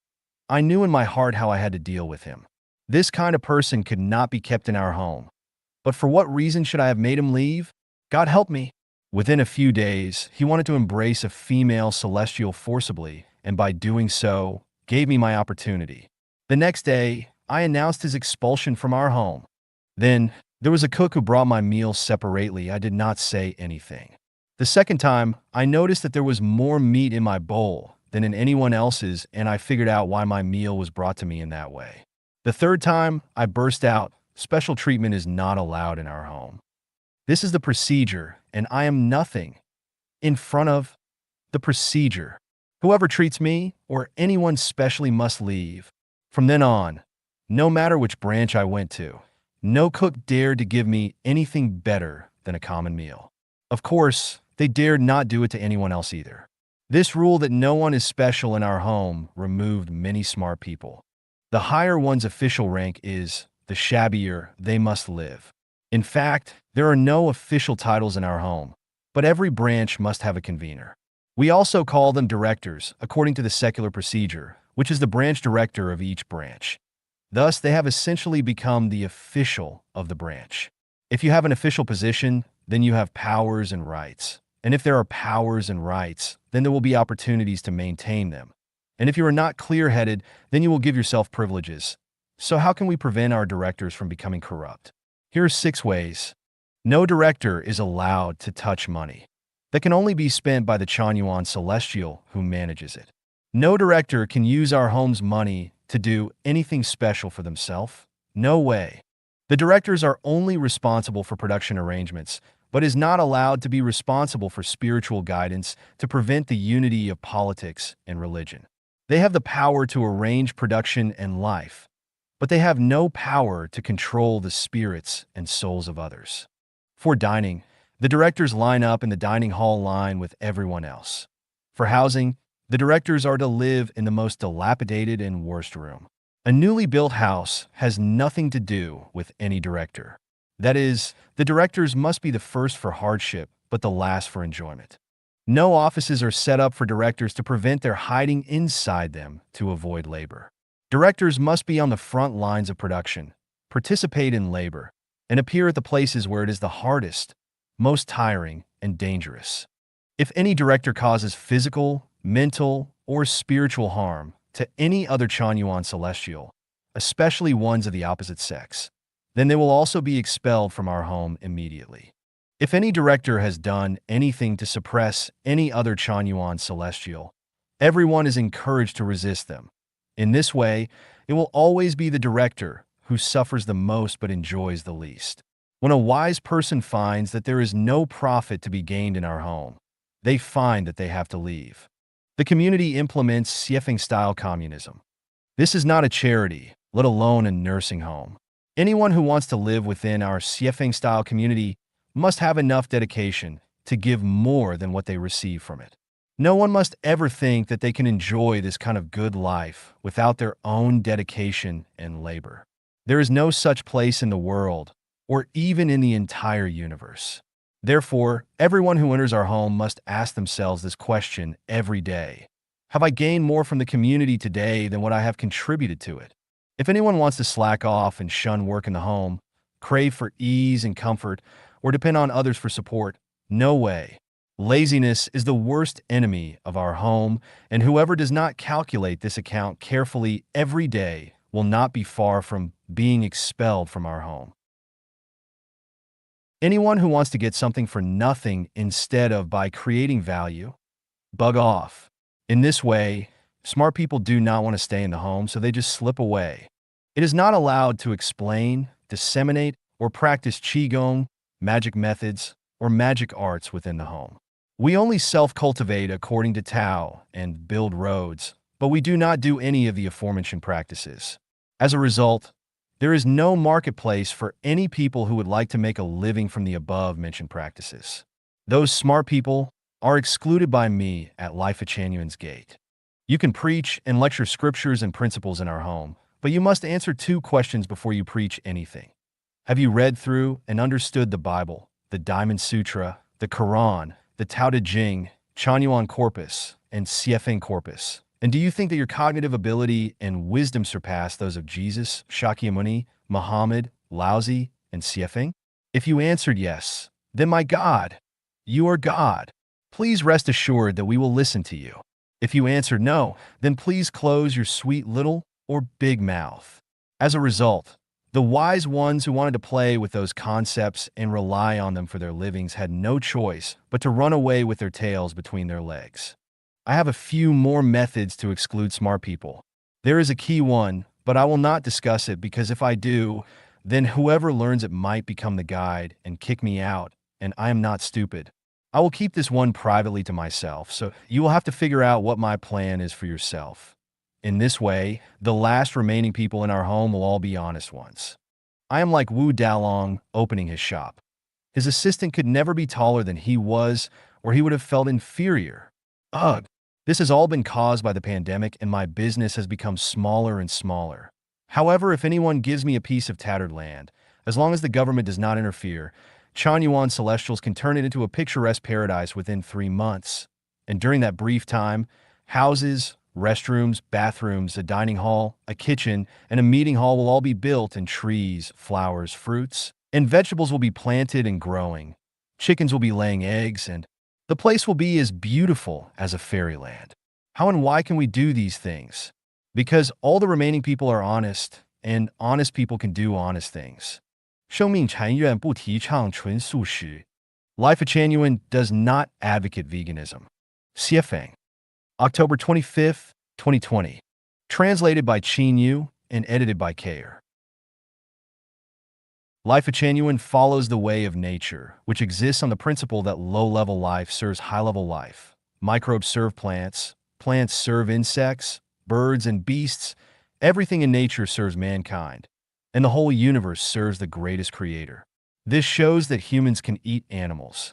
I knew in my heart how I had to deal with him. This kind of person could not be kept in our home. But for what reason should I have made him leave? God help me. Within a few days, he wanted to embrace a female celestial forcibly, and by doing so, gave me my opportunity. The next day, I announced his expulsion from our home. Then, there was a cook who brought my meals separately. I did not say anything. The second time, I noticed that there was more meat in my bowl than in anyone else's, and I figured out why my meal was brought to me in that way. The third time, I burst out, "Special treatment is not allowed in our home. This is the procedure, and I am nothing in front of the procedure. Whoever treats me or anyone specially must leave." From then on, no matter which branch I went to, no cook dared to give me anything better than a common meal. Of course, they dared not do it to anyone else either. This rule that no one is special in our home removed many smart people. The higher one's official rank is, the shabbier they must live. In fact, there are no official titles in our home, but every branch must have a convener. We also call them directors, according to the secular procedure, which is the branch director of each branch. Thus, they have essentially become the official of the branch. If you have an official position, then you have powers and rights. And if there are powers and rights, then there will be opportunities to maintain them. And if you are not clear-headed, then you will give yourself privileges. So how can we prevent our directors from becoming corrupt? Here are 6 ways. No director is allowed to touch money. That can only be spent by the Chanyuan celestial who manages it. No director can use our home's money to do anything special for themselves. No way. The directors are only responsible for production arrangements, but is not allowed to be responsible for spiritual guidance to prevent the unity of politics and religion. They have the power to arrange production and life, but they have no power to control the spirits and souls of others. For dining, the directors line up in the dining hall line with everyone else. For housing, The directors are to live in the most dilapidated and worst room. A newly built house has nothing to do with any director. That is, the directors must be the first for hardship, but the last for enjoyment. No offices are set up for directors to prevent their hiding inside them to avoid labor. Directors must be on the front lines of production, participate in labor, and appear at the places where it is the hardest, most tiring, and dangerous. If any director causes physical, mental, or spiritual harm to any other Chanyuan celestial, especially ones of the opposite sex, then they will also be expelled from our home immediately. If any director has done anything to suppress any other Chanyuan celestial, everyone is encouraged to resist them. In this way, it will always be the director who suffers the most but enjoys the least. When a wise person finds that there is no profit to be gained in our home, they find that they have to leave. The community implements Siefeng-style communism. This is not a charity, let alone a nursing home. Anyone who wants to live within our Siefeng-style community must have enough dedication to give more than what they receive from it. No one must ever think that they can enjoy this kind of good life without their own dedication and labor. There is no such place in the world, or even in the entire universe. Therefore, everyone who enters our home must ask themselves this question every day. Have I gained more from the community today than what I have contributed to it? If anyone wants to slack off and shun work in the home, crave for ease and comfort, or depend on others for support, no way. Laziness is the worst enemy of our home, and whoever does not calculate this account carefully every day will not be far from being expelled from our home. Anyone who wants to get something for nothing instead of by creating value, bug off. In this way, smart people do not want to stay in the home, so they just slip away. It is not allowed to explain, disseminate, or practice qigong, magic methods, or magic arts within the home. We only self-cultivate according to Tao and build roads, but we do not do any of the aforementioned practices. As a result, there is no marketplace for any people who would like to make a living from the above-mentioned practices. Those smart people are excluded by me at Lifechanyuan's gate. You can preach and lecture scriptures and principles in our home, but you must answer 2 questions before you preach anything. Have you read through and understood the Bible, the Diamond Sutra, the Quran, the Tao Te Ching, Chanyuan corpus, and Siefeng corpus? And do you think that your cognitive ability and wisdom surpass those of Jesus, Shakyamuni, Muhammad, Laozi, and Siefeng? If you answered yes, then my God, you are God. Please rest assured that we will listen to you. If you answered no, then please close your sweet little or big mouth. As a result, the wise ones who wanted to play with those concepts and rely on them for their livings had no choice but to run away with their tails between their legs. I have a few more methods to exclude smart people. There is a key one, but I will not discuss it because if I do, then whoever learns it might become the guide and kick me out, and I am not stupid. I will keep this one privately to myself, so you will have to figure out what my plan is for yourself. In this way, the last remaining people in our home will all be honest ones. I am like Wu Dalong opening his shop. His assistant could never be taller than he was, or he would have felt inferior. Ugh! This has all been caused by the pandemic, and my business has become smaller and smaller. However, if anyone gives me a piece of tattered land, as long as the government does not interfere, Chanyuan celestials can turn it into a picturesque paradise within 3 months. And during that brief time, houses, restrooms, bathrooms, a dining hall, a kitchen, and a meeting hall will all be built, and trees, flowers, fruits, and vegetables will be planted and growing. Chickens will be laying eggs, and the place will be as beautiful as a fairyland. How and why can we do these things? Because all the remaining people are honest, and honest people can do honest things. 生命禅院不提倡纯素食. Lifechanyuan does not advocate veganism. Siefeng. October 25th, 2020. Translated by Chanyuan and edited by Kayer. Lifechanyuan follows the way of nature, which exists on the principle that low-level life serves high-level life. Microbes serve plants, plants serve insects, birds and beasts. Everything in nature serves mankind, and the whole universe serves the greatest creator. This shows that humans can eat animals.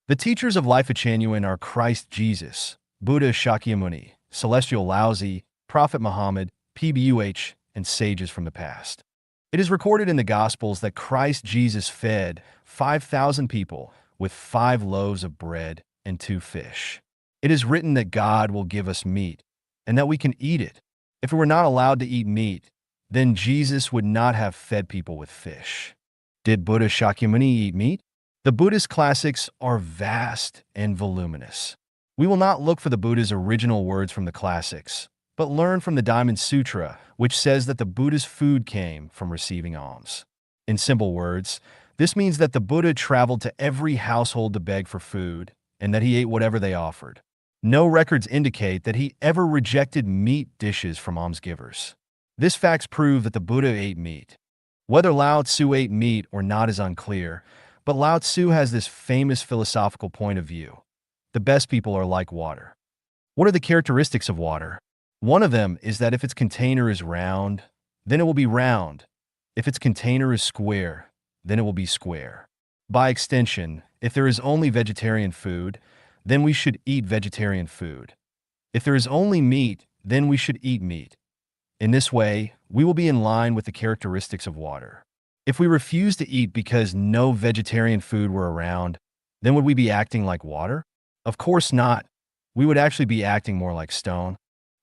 The teachers of Lifechanyuan are Christ Jesus, Buddha Shakyamuni, Celestial Laozi, Prophet Muhammad, PBUH, and sages from the past. It is recorded in the Gospels that Christ Jesus fed 5,000 people with 5 loaves of bread and 2 fish. It is written that God will give us meat, and that we can eat it. If we were not allowed to eat meat, then Jesus would not have fed people with fish. Did Buddha Shakyamuni eat meat? The Buddhist classics are vast and voluminous. We will not look for the Buddha's original words from the classics, but learn from the Diamond Sutra, which says that the Buddha's food came from receiving alms. In simple words, this means that the Buddha traveled to every household to beg for food, and that he ate whatever they offered. No records indicate that he ever rejected meat dishes from almsgivers. This facts prove that the Buddha ate meat. Whether Lao Tzu ate meat or not is unclear, but Lao Tzu has this famous philosophical point of view. The best people are like water. What are the characteristics of water? One of them is that if its container is round, then it will be round. If its container is square, then it will be square. By extension, if there is only vegetarian food, then we should eat vegetarian food. If there is only meat, then we should eat meat. In this way, we will be in line with the characteristics of water. If we refuse to eat because no vegetarian food were around, then would we be acting like water? Of course not. We would actually be acting more like stone.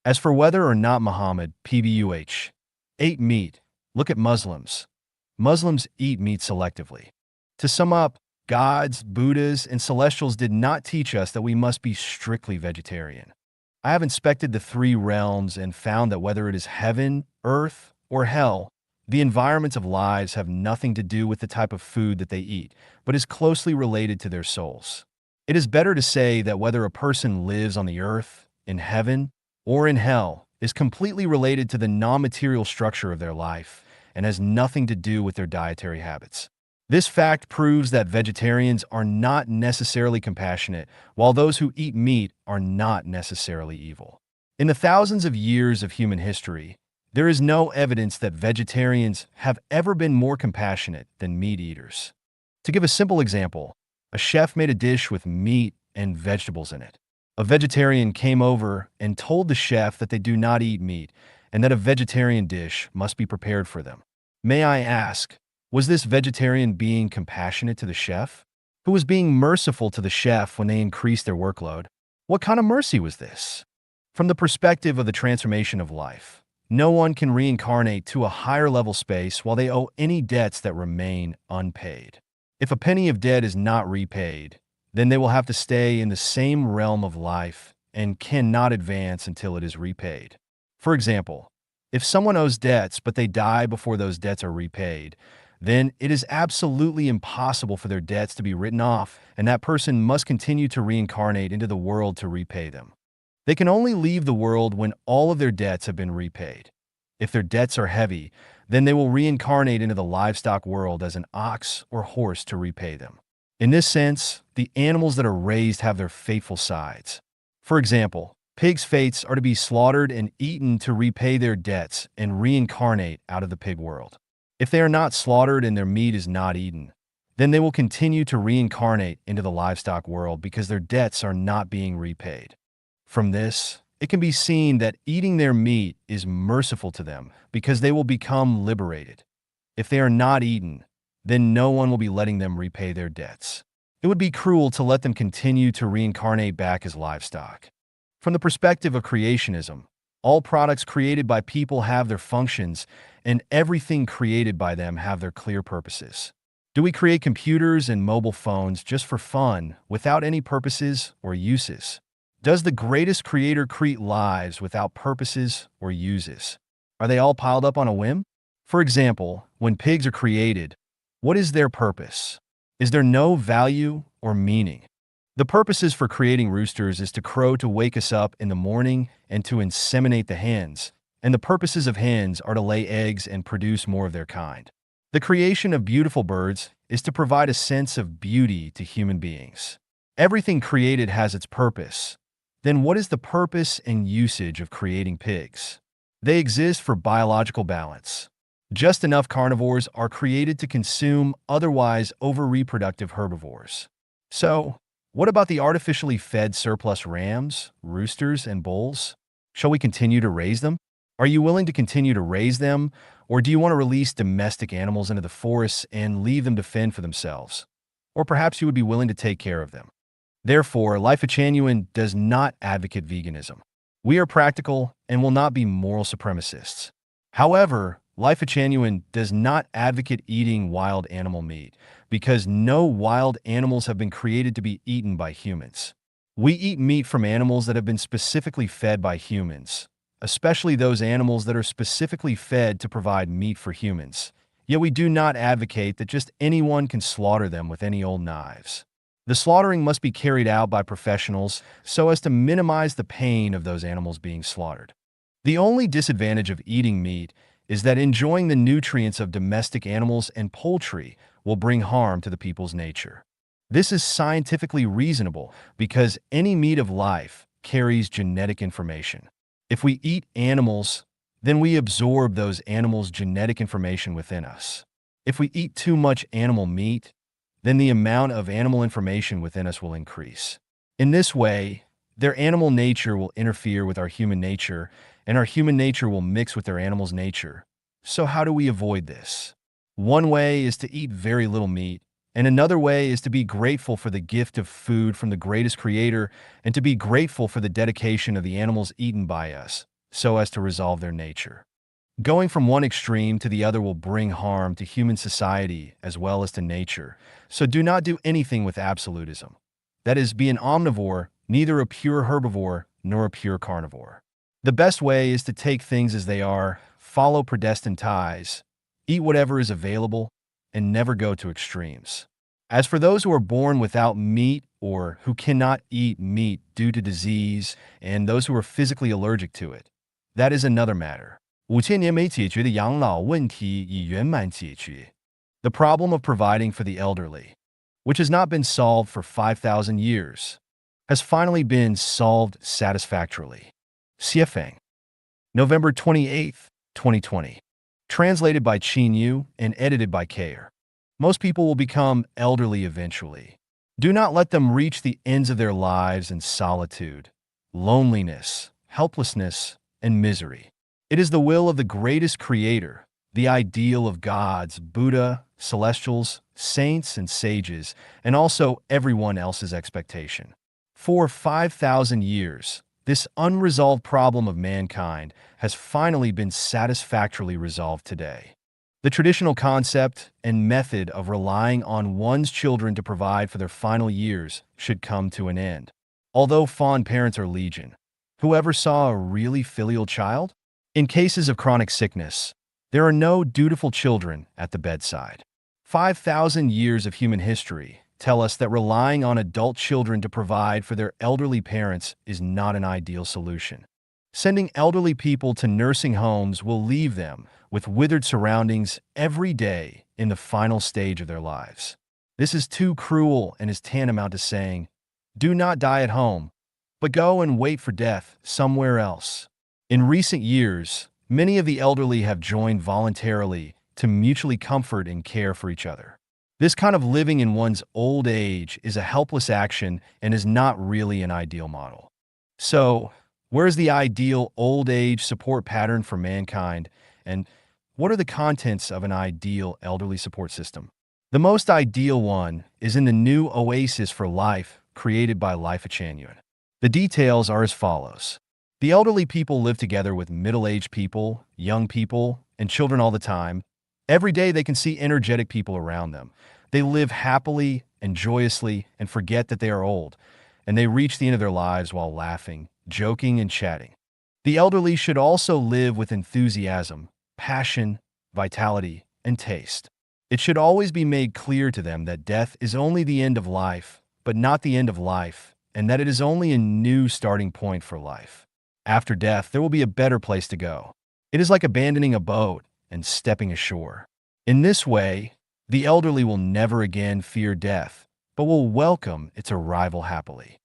As for whether or not Muhammad, PBUH, ate meat, look at Muslims. Muslims eat meat selectively. To sum up, gods, Buddhas, and celestials did not teach us that we must be strictly vegetarian. I have inspected the 3 realms and found that whether it is heaven, earth, or hell, the environments of lives have nothing to do with the type of food that they eat, but is closely related to their souls. It is better to say that whether a person lives on the earth, in heaven, or in hell is completely related to the non-material structure of their life and has nothing to do with their dietary habits. This fact proves that vegetarians are not necessarily compassionate, while those who eat meat are not necessarily evil. In the thousands of years of human history, there is no evidence that vegetarians have ever been more compassionate than meat eaters. To give a simple example, a chef made a dish with meat and vegetables in it. A vegetarian came over and told the chef that they do not eat meat and that a vegetarian dish must be prepared for them. May I ask, was this vegetarian being compassionate to the chef? Who was being merciful to the chef when they increased their workload? What kind of mercy was this? From the perspective of the transformation of life, no one can reincarnate to a higher level space while they owe any debts that remain unpaid. If a penny of debt is not repaid, then they will have to stay in the same realm of life and cannot advance until it is repaid. For example, if someone owes debts but they die before those debts are repaid, then it is absolutely impossible for their debts to be written off, and that person must continue to reincarnate into the world to repay them. They can only leave the world when all of their debts have been repaid. If their debts are heavy, then they will reincarnate into the livestock world as an ox or horse to repay them. In this sense, the animals that are raised have their fateful sides. For example, pigs' fates are to be slaughtered and eaten to repay their debts and reincarnate out of the pig world. If they are not slaughtered and their meat is not eaten, then they will continue to reincarnate into the livestock world because their debts are not being repaid. From this, it can be seen that eating their meat is merciful to them because they will become liberated. If they are not eaten, then no one will be letting them repay their debts. It would be cruel to let them continue to reincarnate back as livestock. From the perspective of creationism, all products created by people have their functions, and everything created by them have their clear purposes. Do we create computers and mobile phones just for fun, without any purposes or uses? Does the greatest creator create lives without purposes or uses? Are they all piled up on a whim? For example, when pigs are created, what is their purpose? Is there no value or meaning? The purposes for creating roosters is to crow to wake us up in the morning and to inseminate the hens, and the purposes of hens are to lay eggs and produce more of their kind. The creation of beautiful birds is to provide a sense of beauty to human beings. Everything created has its purpose. Then what is the purpose and usage of creating pigs? They exist for biological balance. Just enough carnivores are created to consume otherwise over-reproductive herbivores. So, what about the artificially fed surplus rams, roosters, and bulls? Shall we continue to raise them? Are you willing to continue to raise them, or do you want to release domestic animals into the forests and leave them to fend for themselves? Or perhaps you would be willing to take care of them. Therefore, Lifechanyuan does not advocate veganism. We are practical and will not be moral supremacists. However, Lifechanyuan does not advocate eating wild animal meat because no wild animals have been created to be eaten by humans. We eat meat from animals that have been specifically fed by humans, especially those animals that are specifically fed to provide meat for humans. Yet we do not advocate that just anyone can slaughter them with any old knives. The slaughtering must be carried out by professionals so as to minimize the pain of those animals being slaughtered. The only disadvantage of eating meat is that enjoying the nutrients of domestic animals and poultry will bring harm to the people's nature. This is scientifically reasonable because any meat of life carries genetic information. If we eat animals, then we absorb those animals' genetic information within us. If we eat too much animal meat, then the amount of animal information within us will increase. In this way, their animal nature will interfere with our human nature, and our human nature will mix with their animal's nature. So how do we avoid this? One way is to eat very little meat, and another way is to be grateful for the gift of food from the greatest creator and to be grateful for the dedication of the animals eaten by us, so as to resolve their nature. Going from one extreme to the other will bring harm to human society as well as to nature, so do not do anything with absolutism. That is, be an omnivore, neither a pure herbivore nor a pure carnivore. The best way is to take things as they are, follow predestined ties, eat whatever is available, and never go to extremes. As for those who are born without meat or who cannot eat meat due to disease and those who are physically allergic to it, that is another matter. 5000年没解决的养老问题已圆满解决. The problem of providing for the elderly, which has not been solved for 5,000 years, has finally been solved satisfactorily. Xiefeng, November 28, 2020. Translated by Chanyuan and edited by Kayer. Most people will become elderly eventually. Do not let them reach the ends of their lives in solitude, loneliness, helplessness, and misery. It is the will of the greatest creator, the ideal of gods, Buddha, celestials, saints, and sages, and also everyone else's expectation. For 5,000 years, this unresolved problem of mankind has finally been satisfactorily resolved today. The traditional concept and method of relying on one's children to provide for their final years should come to an end. Although fond parents are legion, whoever saw a really filial child? In cases of chronic sickness, there are no dutiful children at the bedside. 5,000 years of human history tell us that relying on adult children to provide for their elderly parents is not an ideal solution. Sending elderly people to nursing homes will leave them with withered surroundings every day in the final stage of their lives. This is too cruel and is tantamount to saying, do not die at home, but go and wait for death somewhere else. In recent years, many of the elderly have joined voluntarily to mutually comfort and care for each other. This kind of living in one's old age is a helpless action and is not really an ideal model. So, where is the ideal old age support pattern for mankind, and what are the contents of an ideal elderly support system? The most ideal one is in the new oasis for life created by Lifechanyuan. The details are as follows. The elderly people live together with middle-aged people, young people, and children all the time. Every day they can see energetic people around them. They live happily and joyously and forget that they are old, and they reach the end of their lives while laughing, joking, and chatting. The elderly should also live with enthusiasm, passion, vitality, and taste. It should always be made clear to them that death is only the end of life, but not the end of life, and that it is only a new starting point for life. After death, there will be a better place to go. It is like abandoning a boat and stepping ashore. In this way, the elderly will never again fear death, but will welcome its arrival happily.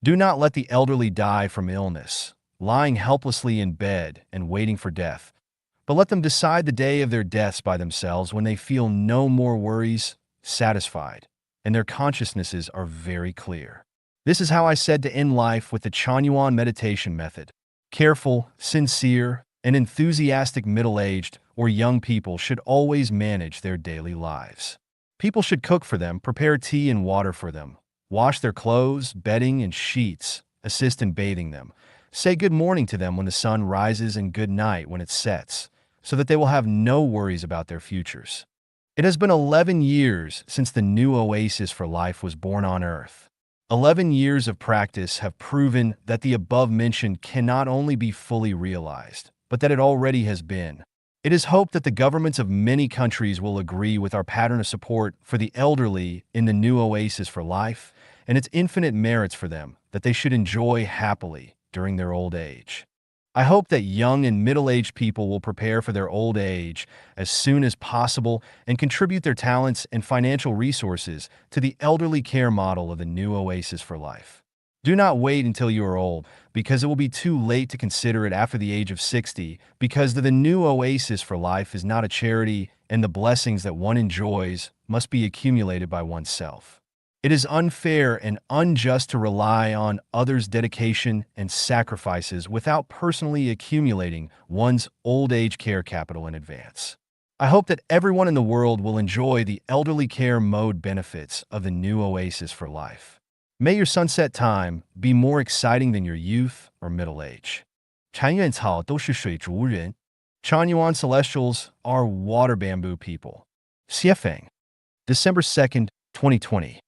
Do not let the elderly die from illness, lying helplessly in bed and waiting for death, but let them decide the day of their deaths by themselves when they feel no more worries, satisfied, and their consciousnesses are very clear. This is how I said to end life with the Chanyuan meditation method. Careful, sincere, and enthusiastic middle-aged or young people should always manage their daily lives. People should cook for them, prepare tea and water for them, wash their clothes, bedding, and sheets, assist in bathing them, say good morning to them when the sun rises and good night when it sets, so that they will have no worries about their futures. It has been 11 years since the new oasis for life was born on Earth. 11 years of practice have proven that the above-mentioned cannot only be fully realized, but that it already has been. It is hoped that the governments of many countries will agree with our pattern of support for the elderly in the new oasis for life and its infinite merits for them that they should enjoy happily during their old age. I hope that young and middle-aged people will prepare for their old age as soon as possible and contribute their talents and financial resources to the elderly care model of the new oasis for life. Do not wait until you are old, because it will be too late to consider it after the age of 60, because the new oasis for life is not a charity, and the blessings that one enjoys must be accumulated by oneself. It is unfair and unjust to rely on others' dedication and sacrifices without personally accumulating one's old age care capital in advance. I hope that everyone in the world will enjoy the elderly care mode benefits of the new oasis for life. May your sunset time be more exciting than your youth or middle age. Chanyuan 草都是水族人. Chanyuan celestials are water bamboo people. Xiefeng. December 2nd, 2020.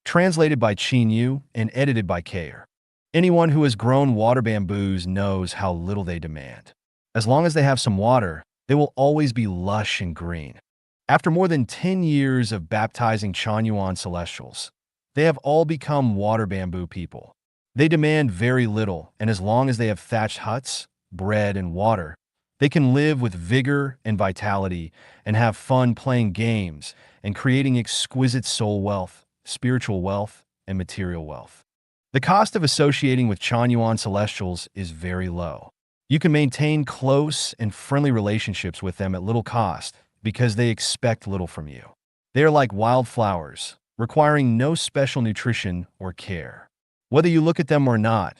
Translated by Chanyuan and edited by Kayer. Anyone who has grown water bamboos knows how little they demand. As long as they have some water, they will always be lush and green. After more than 10 years of baptizing Chanyuan celestials, they have all become water bamboo people. They demand very little, and as long as they have thatched huts, bread, and water, they can live with vigor and vitality and have fun playing games and creating exquisite soul wealth, spiritual wealth, and material wealth. The cost of associating with Chanyuan celestials is very low. You can maintain close and friendly relationships with them at little cost because they expect little from you. They are like wildflowers, requiring no special nutrition or care. Whether you look at them or not,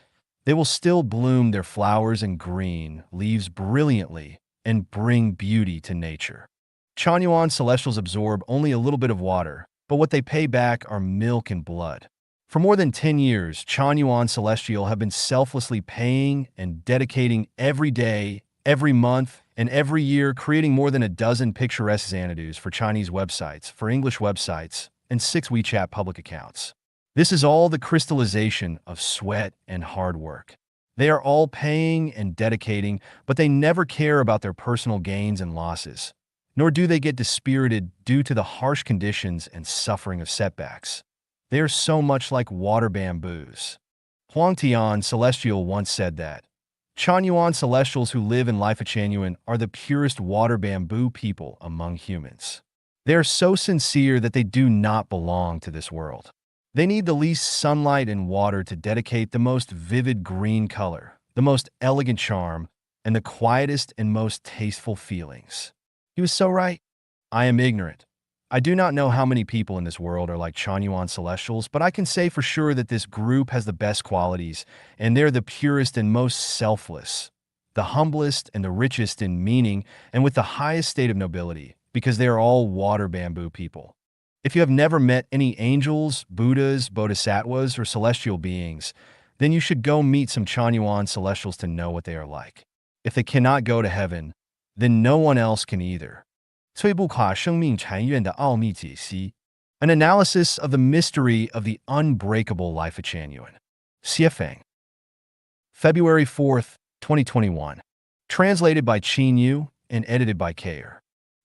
they will still bloom their flowers and green leaves brilliantly and bring beauty to nature. Chanyuan celestials absorb only a little bit of water, but what they pay back are milk and blood. For more than 10 years, Chanyuan Celestial have been selflessly paying and dedicating every day, every month, and every year, creating more than a dozen picturesque Xanadus for Chinese websites, for English websites, and 6 WeChat public accounts. This is all the crystallization of sweat and hard work. They are all paying and dedicating, but they never care about their personal gains and losses, nor do they get dispirited due to the harsh conditions and suffering of setbacks. They are so much like water bamboos. Huangtian Celestial once said that Chanyuan Celestials who live in Lifechanyuan are the purest water bamboo people among humans. They are so sincere that they do not belong to this world. They need the least sunlight and water to dedicate the most vivid green color, the most elegant charm, and the quietest and most tasteful feelings. He was so right. I am ignorant. I do not know how many people in this world are like Chanyuan Celestials, but I can say for sure that this group has the best qualities, and they're the purest and most selfless, the humblest and the richest in meaning, and with the highest state of nobility, because they are all water bamboo people. If you have never met any angels, Buddhas, bodhisattvas, or celestial beings, then you should go meet some Chanyuan Celestials to know what they are like. If they cannot go to heaven, then no one else can either. 最不卡生命禅院的奥秘解析 An analysis of the mystery of the unbreakable life of Chanyuan. Xiefeng. February 4th, 2021. Translated by Chanyuan and edited by Kayer.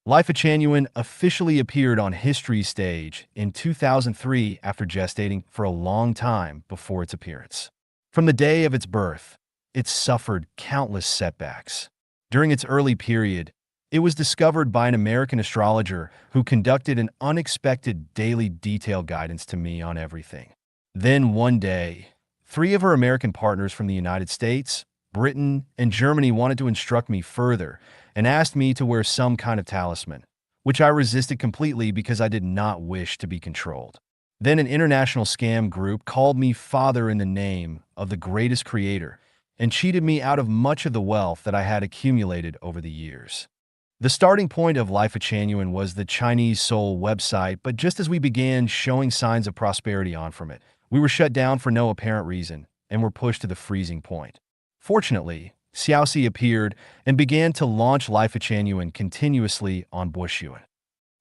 Life of Chanyuan officially appeared on history's stage in 2003 after gestating for a long time before its appearance. From the day of its birth, it suffered countless setbacks. During its early period, it was discovered by an American astrologer who conducted an unexpected daily detailed guidance to me on everything. Then one day, 3 of her American partners from the United States, Britain, and Germany wanted to instruct me further and asked me to wear some kind of talisman, which I resisted completely because I did not wish to be controlled. Then an international scam group called me father in the name of the greatest creator and cheated me out of much of the wealth that I had accumulated over the years. The starting point of Lifechanyuan was the Chinese Soul website, but just as we began showing signs of prosperity on from it, we were shut down for no apparent reason and were pushed to the freezing point. Fortunately, Xiaoxi appeared and began to launch Lifechanyuan continuously on Bushuan.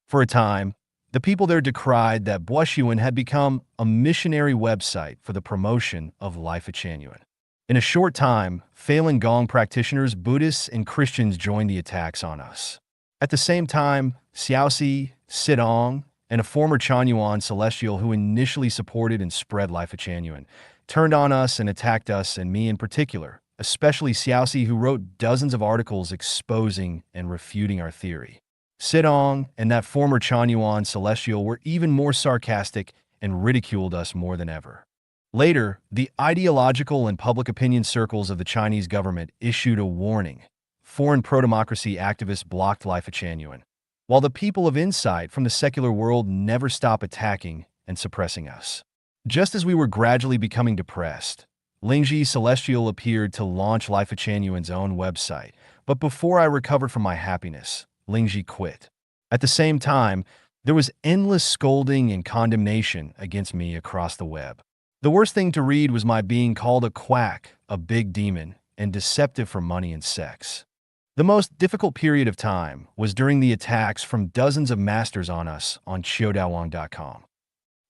For a time, the people there decried that Bushuan had become a missionary website for the promotion of Lifechanyuan. In a short time, Falun Gong practitioners, Buddhists, and Christians joined the attacks on us. At the same time, Xiaoxi, Sidong, and a former Chanyuan celestial who initially supported and spread Lifechanyuan turned on us and attacked us, and me in particular, especially Xiaoxi, who wrote dozens of articles exposing and refuting our theory. Sidong and that former Chanyuan celestial were even more sarcastic and ridiculed us more than ever. Later, the ideological and public opinion circles of the Chinese government issued a warning. Foreign pro-democracy activists blocked Lifechanyuan, while the people of insight from the secular world never stop attacking and suppressing us. Just as we were gradually becoming depressed, Lingji Celestial appeared to launch Lifechanyuan's own website, but before I recovered from my happiness, Lingji quit. At the same time, there was endless scolding and condemnation against me across the web. The worst thing to read was my being called a quack, a big demon, and deceptive for money and sex. The most difficult period of time was during the attacks from dozens of masters on us on Qiudawang.com.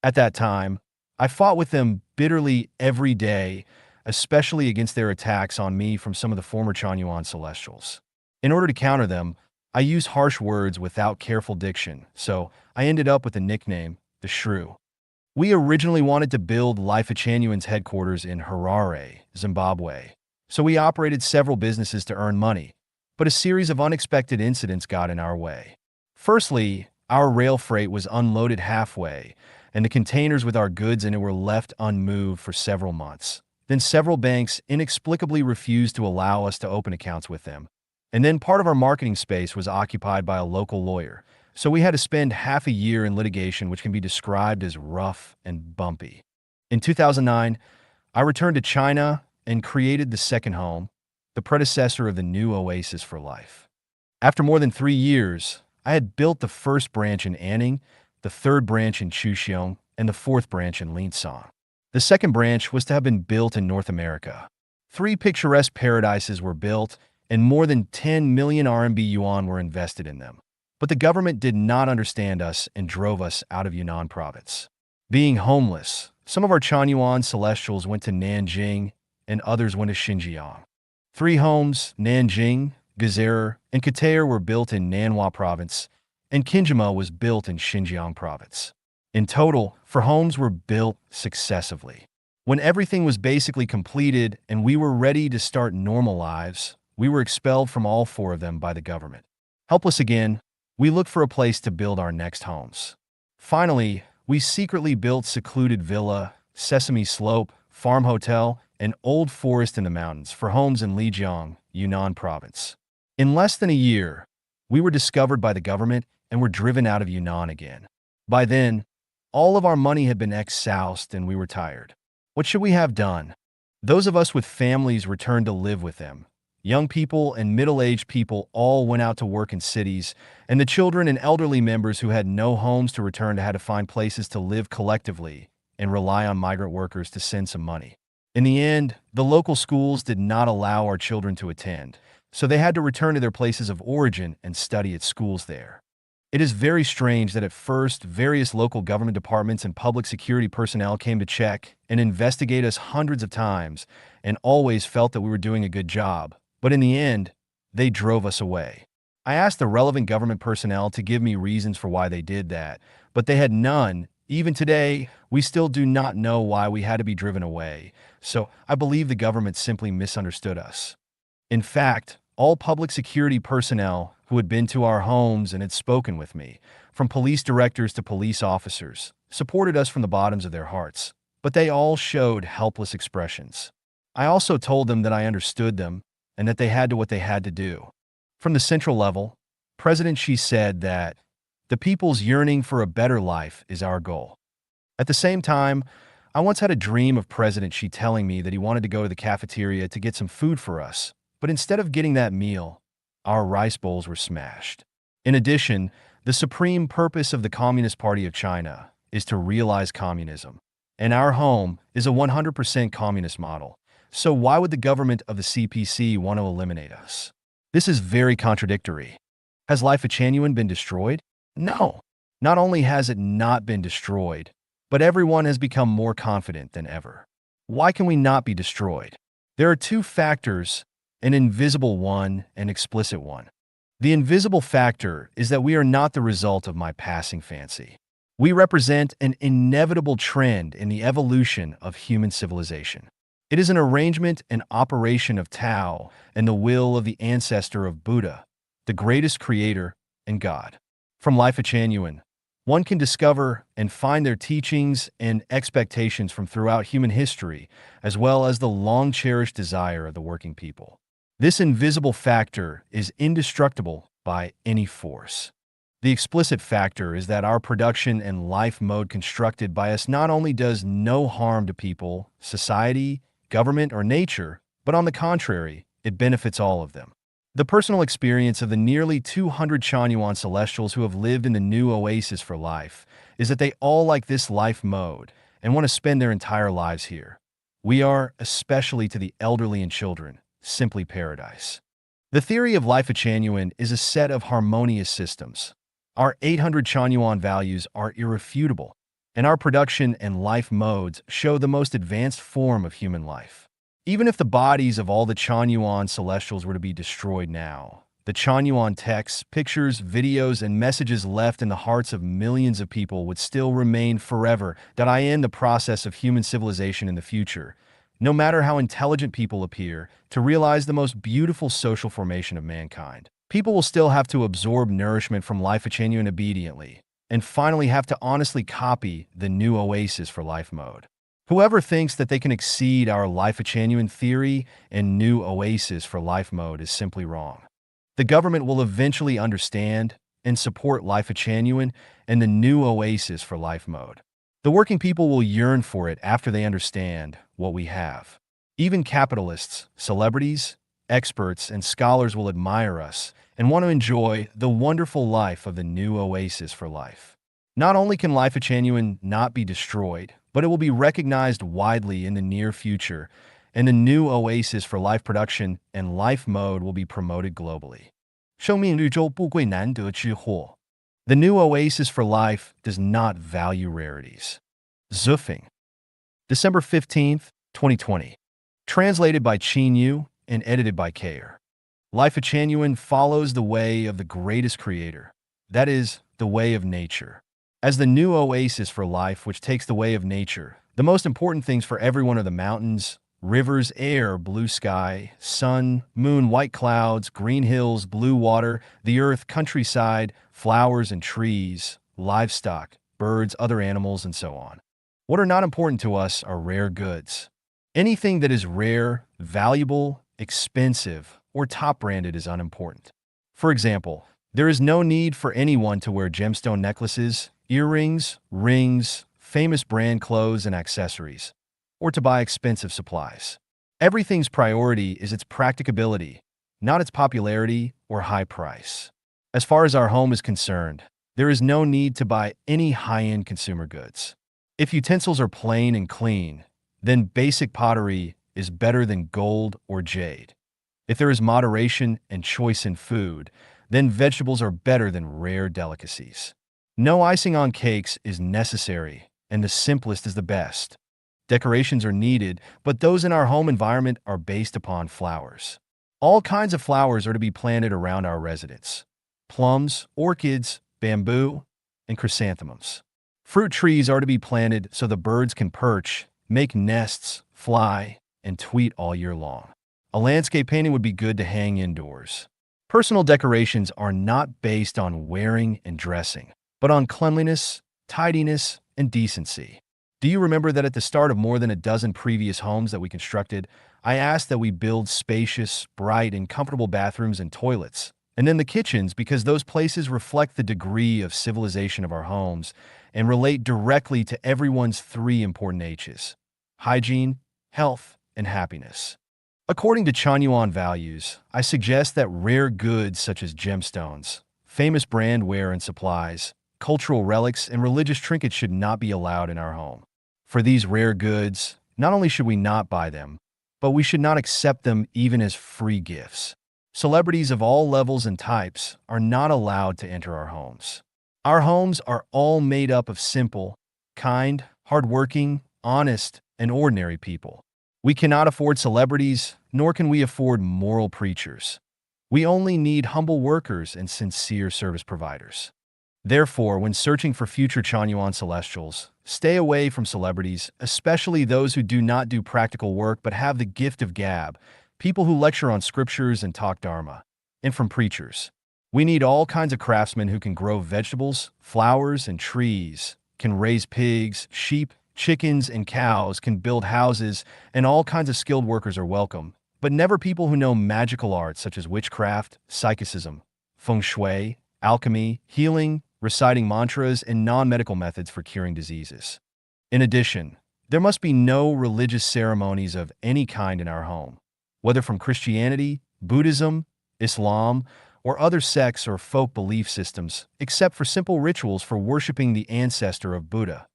At that time, I fought with them bitterly every day, especially against their attacks on me from some of the former Chanyuan celestials. In order to counter them, I used harsh words without careful diction, so I ended up with the nickname, the Shrew. We originally wanted to build Lifechanyuan's headquarters in Harare, Zimbabwe, so we operated several businesses to earn money, but a series of unexpected incidents got in our way. Firstly, our rail freight was unloaded halfway, and the containers with our goods in it were left unmoved for several months. Then several banks inexplicably refused to allow us to open accounts with them. And then part of our marketing space was occupied by a local lawyer, so we had to spend half a year in litigation, which can be described as rough and bumpy. In 2009, I returned to China and created the second home, the predecessor of the new Oasis for Life. After more than 3 years, I had built the first branch in Anning, the third branch in Chuxiong, and the fourth branch in Linsong. The second branch was to have been built in North America. 3 picturesque paradises were built, and more than 10 million RMB yuan were invested in them. But the government did not understand us and drove us out of Yunnan province. Being homeless, some of our Chanyuan celestials went to Nanjing and others went to Xinjiang. 3 homes, Nanjing, Gazerer, and Katayer, were built in Nanhua province, and Kinjima was built in Xinjiang province. In total, 4 homes were built successively. When everything was basically completed and we were ready to start normal lives, we were expelled from all 4 of them by the government. Helpless again, we looked for a place to build our next homes. Finally, we secretly built secluded villa, Sesame Slope, farm hotel, and old forest in the mountains for homes in Lijiang, Yunnan province. In less than a year, we were discovered by the government and were driven out of Yunnan again. By then, all of our money had been exhausted and we were tired. What should we have done? Those of us with families returned to live with them. Young people and middle-aged people all went out to work in cities, and the children and elderly members who had no homes to return to had to find places to live collectively and rely on migrant workers to send some money. In the end, the local schools did not allow our children to attend, so they had to return to their places of origin and study at schools there. It is very strange that at first, various local government departments and public security personnel came to check and investigate us hundreds of times and always felt that we were doing a good job. But in the end, they drove us away. I asked the relevant government personnel to give me reasons for why they did that, but they had none. Even today, we still do not know why we had to be driven away, so I believe the government simply misunderstood us. In fact, all public security personnel who had been to our homes and had spoken with me, from police directors to police officers, supported us from the bottoms of their hearts, but they all showed helpless expressions. I also told them that I understood them and that they had to what they had to do. From the central level, President Xi said that the people's yearning for a better life is our goal. At the same time, I once had a dream of President Xi telling me that he wanted to go to the cafeteria to get some food for us, but instead of getting that meal, our rice bowls were smashed. In addition, the supreme purpose of the Communist Party of China is to realize communism. And our home is a 100% communist model. So why would the government of the CPC want to eliminate us? This is very contradictory. Has Lifechanyuan been destroyed? No. Not only has it not been destroyed, but everyone has become more confident than ever. Why can we not be destroyed? There are two factors, an invisible one and explicit one. The invisible factor is that we are not the result of my passing fancy. We represent an inevitable trend in the evolution of human civilization. It is an arrangement and operation of Tao and the will of the ancestor of Buddha, the greatest creator and God. From Lifechanyuan, one can discover and find their teachings and expectations from throughout human history, as well as the long-cherished desire of the working people. This invisible factor is indestructible by any force. The explicit factor is that our production and life mode constructed by us not only does no harm to people, society, government, or nature, but on the contrary, it benefits all of them. The personal experience of the nearly 200 Chanyuan celestials who have lived in the new oasis for life is that they all like this life mode and want to spend their entire lives here. We are, especially to the elderly and children, simply paradise. The theory of Lifechanyuan is a set of harmonious systems. Our 800 Chanyuan values are irrefutable, and our production and life modes show the most advanced form of human life. Even if the bodies of all the Chanyuan celestials were to be destroyed now, the Chanyuan texts, pictures, videos, and messages left in the hearts of millions of people would still remain forever, in the process of human civilization in the future, no matter how intelligent people appear, to realize the most beautiful social formation of mankind. People will still have to absorb nourishment from Lifechanyuan obediently, and finally have to honestly copy the new oasis for life mode. Whoever thinks that they can exceed our Lifechanyuan theory and new oasis for life mode is simply wrong. The government will eventually understand and support Lifechanyuan and the new oasis for life mode. The working people will yearn for it after they understand what we have. Even capitalists, celebrities, experts, and scholars will admire us and want to enjoy the wonderful life of the new oasis for life. Not only can Lifechanyuan not be destroyed, but it will be recognized widely in the near future, and the new oasis for life production and life mode will be promoted globally. 生命绿洲不贵难得之货. The new oasis for life does not value rarities. Zufing. December 15th, 2020. Translated by Chanyuan and edited by Kayer. Lifechanyuan follows the way of the greatest creator, that is, the way of nature. As the new oasis for life which takes the way of nature, the most important things for everyone are the mountains, rivers, air, blue sky, sun, moon, white clouds, green hills, blue water, the earth, countryside, flowers and trees, livestock, birds, other animals, and so on. What are not important to us are rare goods. Anything that is rare, valuable, expensive, or top-branded is unimportant. For example, there is no need for anyone to wear gemstone necklaces, earrings, rings, famous brand clothes and accessories, or to buy expensive supplies. Everything's priority is its practicability, not its popularity or high price. As far as our home is concerned, there is no need to buy any high-end consumer goods. If utensils are plain and clean, then basic pottery is better than gold or jade. If there is moderation and choice in food, then vegetables are better than rare delicacies. No icing on cakes is necessary, and the simplest is the best. Decorations are needed, but those in our home environment are based upon flowers. All kinds of flowers are to be planted around our residence: plums, orchids, bamboo, and chrysanthemums. Fruit trees are to be planted so the birds can perch, make nests, fly, and tweet all year long. A landscape painting would be good to hang indoors. Personal decorations are not based on wearing and dressing, but on cleanliness, tidiness, and decency. Do you remember that at the start of more than a dozen previous homes that we constructed, I asked that we build spacious, bright, and comfortable bathrooms and toilets, And then the kitchens, because those places reflect the degree of civilization of our homes and relate directly to everyone's three important H's: hygiene, health, and happiness. According to Chanyuan values, I suggest that rare goods such as gemstones, famous brand wear and supplies, cultural relics, and religious trinkets should not be allowed in our home. For these rare goods, not only should we not buy them, but we should not accept them even as free gifts. Celebrities of all levels and types are not allowed to enter our homes. Our homes are all made up of simple, kind, hardworking, honest, and ordinary people. We cannot afford celebrities, nor can we afford moral preachers. We only need humble workers and sincere service providers. Therefore, when searching for future Chanyuan celestials, stay away from celebrities, especially those who do not do practical work but have the gift of gab, people who lecture on scriptures and talk dharma, and from preachers. We need all kinds of craftsmen who can grow vegetables, flowers, and trees, can raise pigs, sheep, chickens, and cows, can build houses, and all kinds of skilled workers are welcome, but never people who know magical arts such as witchcraft, psychicism, feng shui, alchemy, healing, reciting mantras, and non-medical methods for curing diseases. In addition, there must be no religious ceremonies of any kind in our home, whether from Christianity, Buddhism, Islam, or other sects or folk belief systems, except for simple rituals for worshiping the ancestor of Buddha,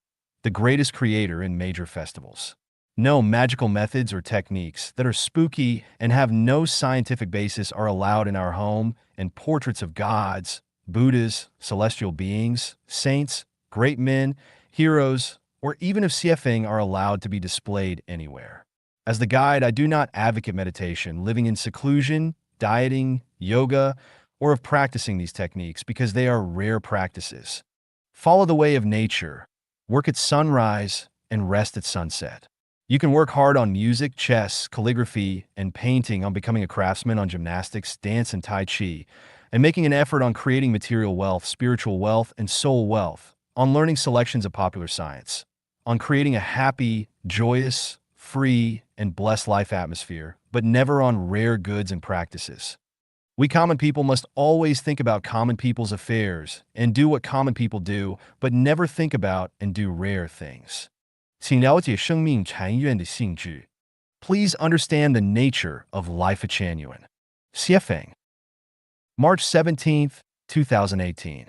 the greatest creator, in major festivals. No magical methods or techniques that are spooky and have no scientific basis are allowed in our home, and portraits of gods, Buddhas, celestial beings, saints, great men, heroes, or even of Siefeng are allowed to be displayed anywhere. As the guide, I do not advocate meditation, living in seclusion, dieting, yoga, or of practicing these techniques because they are rare practices. Follow the way of nature, work at sunrise, and rest at sunset. You can work hard on music, chess, calligraphy, and painting, on becoming a craftsman, on gymnastics, dance, and tai chi, and making an effort on creating material wealth, spiritual wealth, and soul wealth, on learning selections of popular science, on creating a happy, joyous, free, and blessed life atmosphere, but never on rare goods and practices. We common people must always think about common people's affairs and do what common people do, but never think about and do rare things. 请了解生命禅院的性质. Please understand the nature of Lifechanyuan. Siefeng. March 17th, 2018.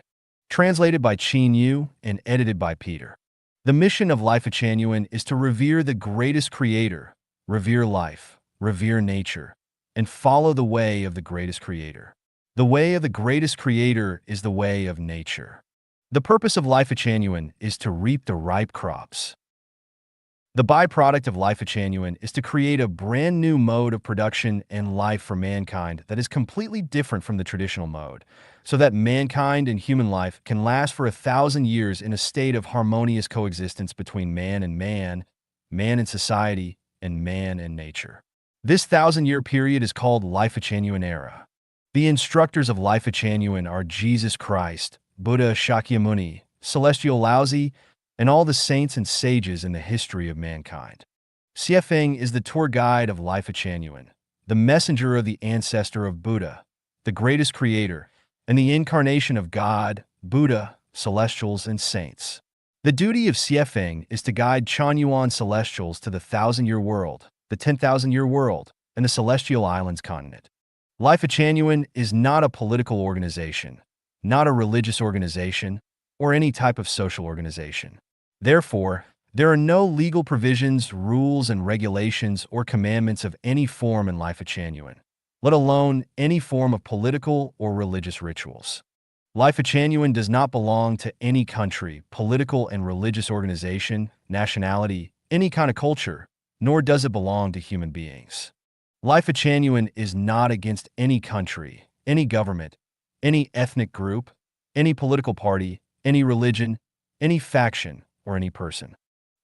Translated by Chanyuan and edited by Peter. The mission of Lifechanyuan is to revere the greatest creator, revere life, revere nature, and follow the way of the greatest creator. The way of the greatest creator is the way of nature. The purpose of Lifechanyuan is to reap the ripe crops. The byproduct of Lifechanyuan is to create a brand new mode of production and life for mankind that is completely different from the traditional mode, so that mankind and human life can last for 1,000 years in a state of harmonious coexistence between man and society, and man and nature. This 1,000-year period is called Lifechanyuan era. The instructors of Lifechanyuan are Jesus Christ, Buddha Shakyamuni, Celestial Laozi, and all the saints and sages in the history of mankind. Siefeng is the tour guide of Lifechanyuan, the messenger of the ancestor of Buddha, the greatest creator, and the incarnation of God, Buddha, celestials, and saints. The duty of Siefeng is to guide Chanyuan celestials to the 1,000-year world, the 10,000-year world, and the Celestial Islands continent. Lifechanyuan is not a political organization, not a religious organization, or any type of social organization. Therefore, there are no legal provisions, rules, and regulations or commandments of any form in Lifechanyuan, let alone any form of political or religious rituals. Lifechanyuan does not belong to any country, political and religious organization, nationality, any kind of culture, nor does it belong to human beings. Lifechanyuan is not against any country, any government, any ethnic group, any political party, any religion, any faction, or any person.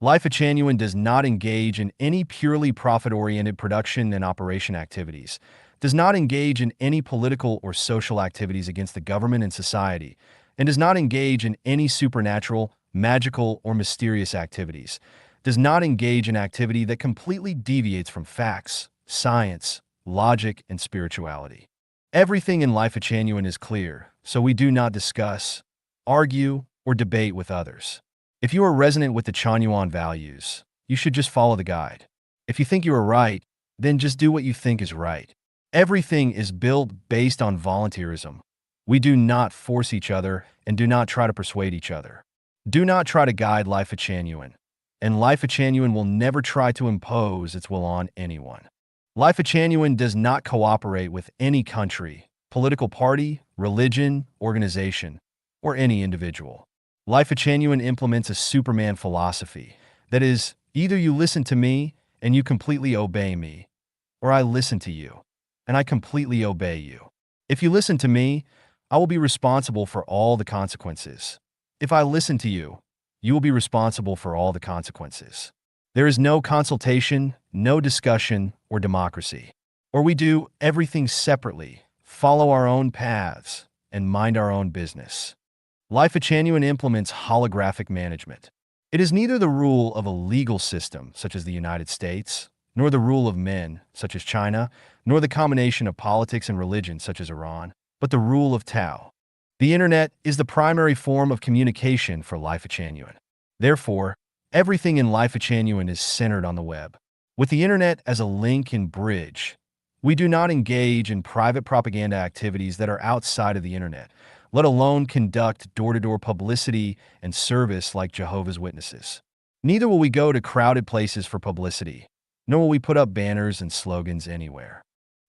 Lifechanyuan does not engage in any purely profit-oriented production and operation activities, does not engage in any political or social activities against the government and society, and does not engage in any supernatural, magical, or mysterious activities, does not engage in activity that completely deviates from facts, science, logic, and spirituality. Everything in Lifechanyuan is clear, so we do not discuss, argue, or debate with others. If you are resonant with the Chanyuan values, you should just follow the guide. If you think you are right, then just do what you think is right. Everything is built based on volunteerism. We do not force each other and do not try to persuade each other. Do not try to guide Lifechanyuan, and Lifechanyuan will never try to impose its will on anyone. Lifechanyuan does not cooperate with any country, political party, religion, organization, or any individual. Lifechanyuan implements a Superman philosophy. That is, either you listen to me and you completely obey me, or I listen to you and I completely obey you. If you listen to me, I will be responsible for all the consequences. If I listen to you, you will be responsible for all the consequences. There is no consultation, no discussion, or democracy. Or we do everything separately, follow our own paths, and mind our own business. Lifechanyuan implements holographic management. It is neither the rule of a legal system, such as the United States, nor the rule of men, such as China, nor the combination of politics and religion, such as Iran, but the rule of Tao. The internet is the primary form of communication for Lifechanyuan. Therefore, everything in Lifechanyuan is centered on the web. With the internet as a link and bridge, we do not engage in private propaganda activities that are outside of the internet, let alone conduct door-to-door publicity and service like Jehovah's Witnesses. Neither will we go to crowded places for publicity, nor will we put up banners and slogans anywhere.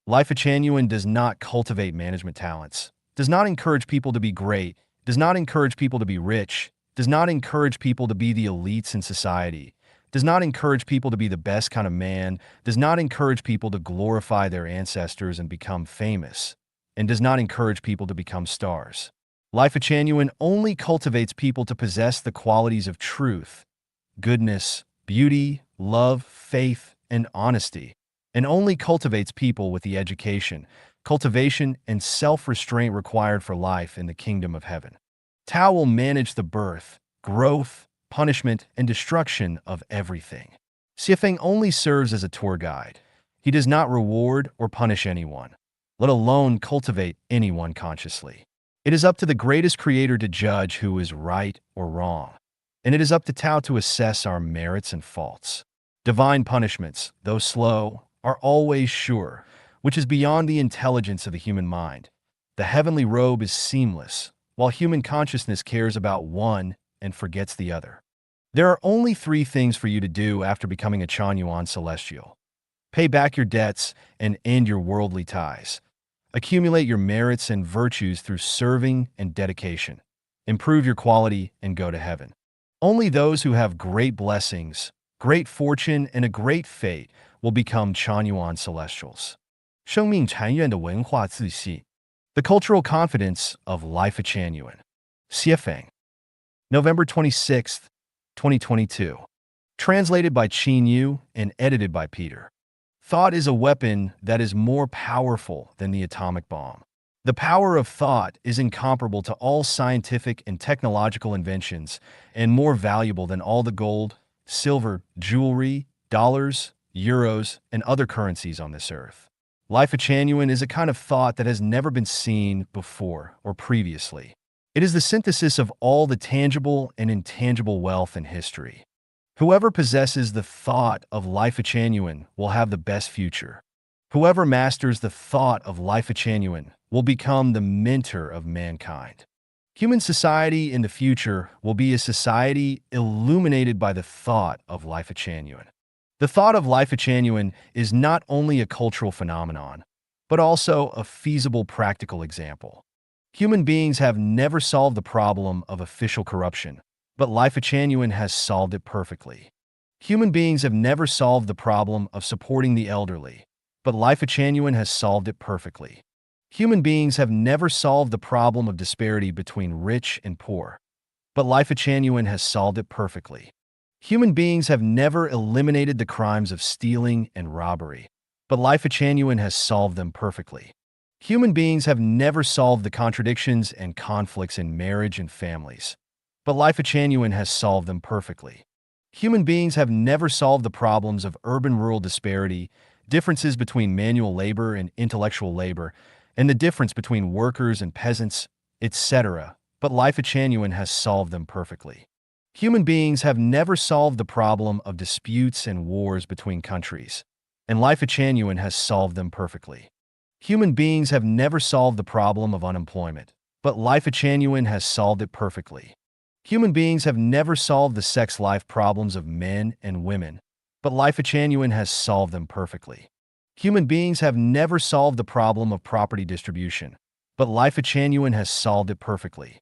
Lifechanyuan does not cultivate management talents, does not encourage people to be great, does not encourage people to be rich, does not encourage people to be the elites in society, does not encourage people to be the best kind of man, does not encourage people to glorify their ancestors and become famous, and does not encourage people to become stars. Lifechanyuan only cultivates people to possess the qualities of truth, goodness, beauty, love, faith, and honesty, and only cultivates people with the education, cultivation, and self-restraint required for life in the kingdom of heaven. Tao will manage the birth, growth, punishment, and destruction of everything. Siafeng only serves as a tour guide. He does not reward or punish anyone, let alone cultivate anyone consciously. It is up to the greatest creator to judge who is right or wrong, and it is up to Tao to assess our merits and faults. Divine punishments, though slow, are always sure, which is beyond the intelligence of the human mind. The heavenly robe is seamless, while human consciousness cares about one and forgets the other. There are only 3 things for you to do after becoming a Chanyuan celestial. Pay back your debts and end your worldly ties. Accumulate your merits and virtues through serving and dedication. Improve your quality and go to heaven. Only those who have great blessings, great fortune, and a great fate will become Chanyuan celestials. 生命禅院的文化自信 The Cultural Confidence of Lifechanyuan. Siafeng. November 26th, 2022. Translated by Chanyuan and edited by Peter. Thought is a weapon that is more powerful than the atomic bomb. The power of thought is incomparable to all scientific and technological inventions and more valuable than all the gold, silver, jewelry, dollars, euros, and other currencies on this earth. Lifechanyuan is a kind of thought that has never been seen before or previously. It is the synthesis of all the tangible and intangible wealth in history. Whoever possesses the thought of Lifechanyuan will have the best future. Whoever masters the thought of Lifechanyuan will become the mentor of mankind. Human society in the future will be a society illuminated by the thought of Lifechanyuan. The thought of Lifechanyuan is not only a cultural phenomenon, but also a feasible practical example. Human beings have never solved the problem of official corruption, but Lifechanyuan has solved it perfectly. Human beings have never solved the problem of supporting the elderly, but Lifechanyuan has solved it perfectly. Human beings have never solved the problem of disparity between rich and poor, but Lifechanyuan has solved it perfectly. Human beings have never eliminated the crimes of stealing and robbery, but Lifechanyuan has solved them perfectly. Human beings have never solved the contradictions and conflicts in marriage and families, but Lifechanyuan has solved them perfectly. Human beings have never solved the problems of urban-rural disparity, differences between manual labor and intellectual labor, and the difference between workers and peasants, etc., but Lifechanyuan has solved them perfectly. Human beings have never solved the problem of disputes and wars between countries, and Lifechanyuan has solved them perfectly. Human beings have never solved the problem of unemployment, but Lifechanyuan has solved it perfectly. Human beings have never solved the sex life problems of men and women, but Lifechanyuan has solved them perfectly. Human beings have never solved the problem of property distribution, but Lifechanyuan has solved it perfectly.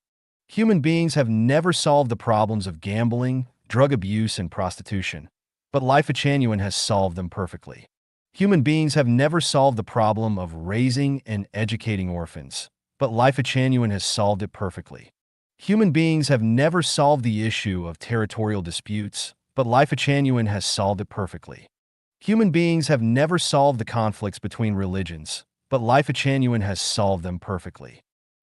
Human beings have never solved the problems of gambling, drug abuse, and prostitution, but Lifechanyuan has solved them perfectly. Human beings have never solved the problem of raising and educating orphans, but Lifechanyuan has solved it perfectly. Human beings have never solved the issue of territorial disputes, but Lifechanyuan has solved it perfectly. Human beings have never solved the conflicts between religions, but Lifechanyuan has solved them perfectly.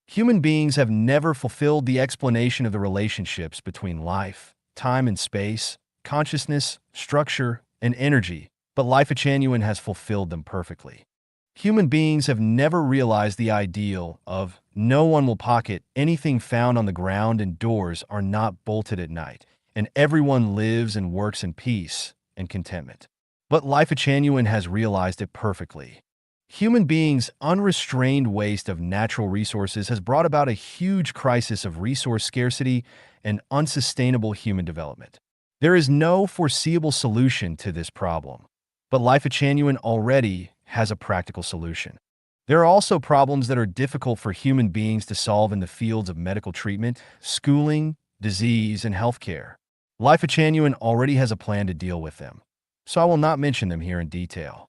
Human beings have never fulfilled the explanation of the relationships between life, time and space, consciousness, structure, and energy, but Lifechanyuan has fulfilled them perfectly. Human beings have never realized the ideal of no one will pocket anything found on the ground and doors are not bolted at night, and everyone lives and works in peace and contentment. But Lifechanyuan has realized it perfectly. Human beings' unrestrained waste of natural resources has brought about a huge crisis of resource scarcity and unsustainable human development. There is no foreseeable solution to this problem, but Lifechanyuan already has a practical solution. There are also problems that are difficult for human beings to solve in the fields of medical treatment, schooling, disease, and healthcare. Lifechanyuan already has a plan to deal with them, so I will not mention them here in detail.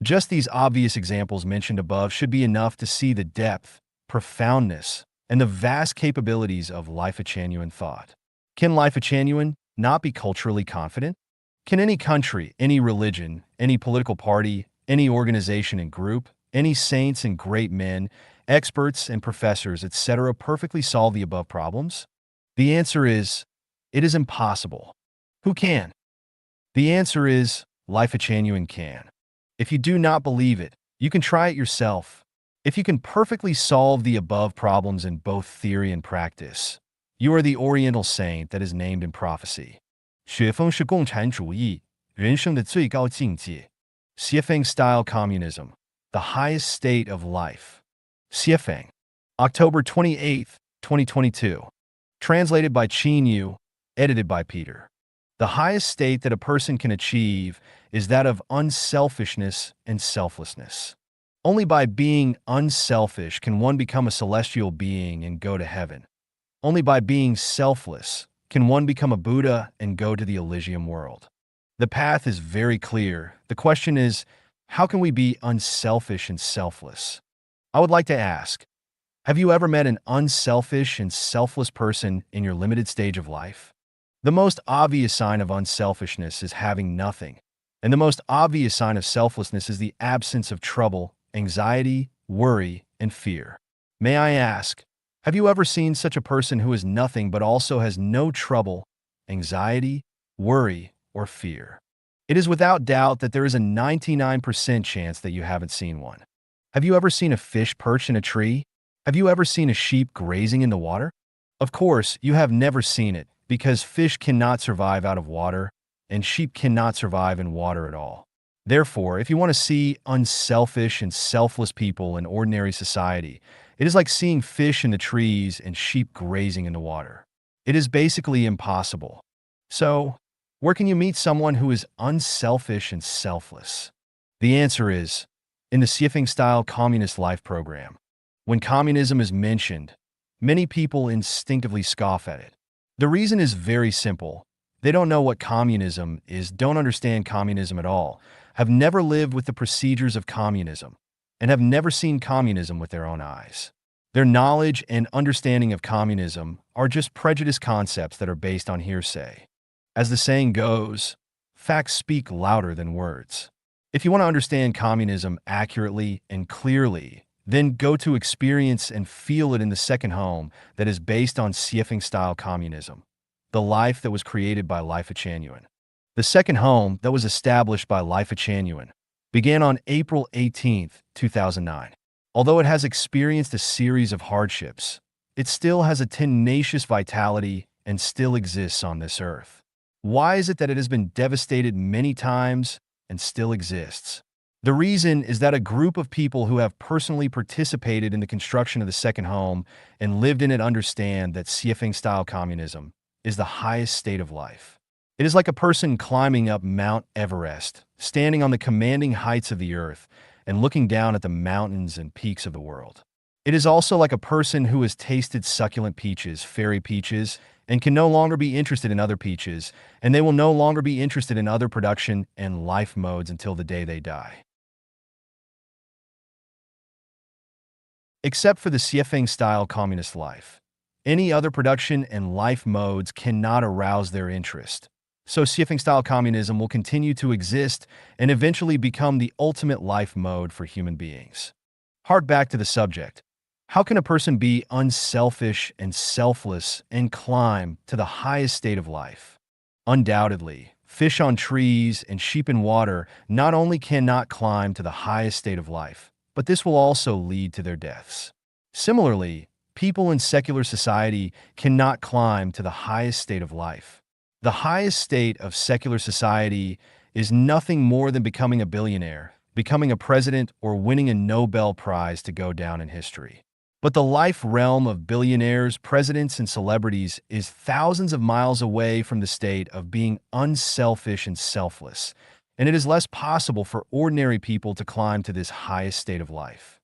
Just these obvious examples mentioned above should be enough to see the depth, profoundness, and the vast capabilities of Lifechanyuan thought. Can Lifechanyuan not be culturally confident? Can any country, any religion, any political party, any organization and group, any saints and great men, experts and professors, etc., perfectly solve the above problems? The answer is, it is impossible. Who can? The answer is, Lifechanyuan can. If you do not believe it, you can try it yourself. If you can perfectly solve the above problems in both theory and practice, you are the Oriental saint that is named in prophecy. 雪峰是共产主义人生的最高境界. Siefeng-style communism, the highest state of life. Siefeng. October 28, 2022. Translated by Chanyuan, edited by Peter. The highest state that a person can achieve is that of unselfishness and selflessness. Only by being unselfish can one become a celestial being and go to heaven. Only by being selfless can one become a Buddha and go to the Elysium world. The path is very clear. The question is, how can we be unselfish and selfless? I would like to ask, have you ever met an unselfish and selfless person in your limited stage of life? The most obvious sign of unselfishness is having nothing, and the most obvious sign of selflessness is the absence of trouble, anxiety, worry, and fear. May I ask, have you ever seen such a person who is nothing but also has no trouble, anxiety, worry, or fear? It is without doubt that there is a 99% chance that you haven't seen one. Have you ever seen a fish perched in a tree? Have you ever seen a sheep grazing in the water? Of course, you have never seen it, because fish cannot survive out of water, and sheep cannot survive in water at all. Therefore, if you want to see unselfish and selfless people in ordinary society, it is like seeing fish in the trees and sheep grazing in the water. It is basically impossible. So, where can you meet someone who is unselfish and selfless? The answer is, in the Siefeng-style communist life program. When communism is mentioned, many people instinctively scoff at it. The reason is very simple. They don't know what communism is, don't understand communism at all, have never lived with the procedures of communism, and have never seen communism with their own eyes. Their knowledge and understanding of communism are just prejudiced concepts that are based on hearsay. As the saying goes, facts speak louder than words. If you want to understand communism accurately and clearly, then go to experience and feel it in the second home that is based on Siefeng-style communism, the life that was created by Lifechanyuan. The second home that was established by Lifechanyuan began on April 18, 2009. Although it has experienced a series of hardships, it still has a tenacious vitality and still exists on this earth. Why is it that it has been devastated many times and still exists? The reason is that a group of people who have personally participated in the construction of the second home and lived in it understand that Siefeng-style communism is the highest state of life. It is like a person climbing up Mount Everest, standing on the commanding heights of the earth and looking down at the mountains and peaks of the world. It is also like a person who has tasted succulent peaches, fairy peaches, and can no longer be interested in other peaches, and they will no longer be interested in other production and life modes until the day they die. Except for the Siefeng-style communist life, any other production and life modes cannot arouse their interest. So Siefeng-style communism will continue to exist and eventually become the ultimate life mode for human beings. Hark back to the subject. How can a person be unselfish and selfless and climb to the highest state of life? Undoubtedly, fish on trees and sheep in water not only cannot climb to the highest state of life, but this will also lead to their deaths. Similarly, people in secular society cannot climb to the highest state of life. The highest state of secular society is nothing more than becoming a billionaire, becoming a president, or winning a Nobel Prize to go down in history. But the life realm of billionaires, presidents, and celebrities is thousands of miles away from the state of being unselfish and selfless, and it is less possible for ordinary people to climb to this highest state of life.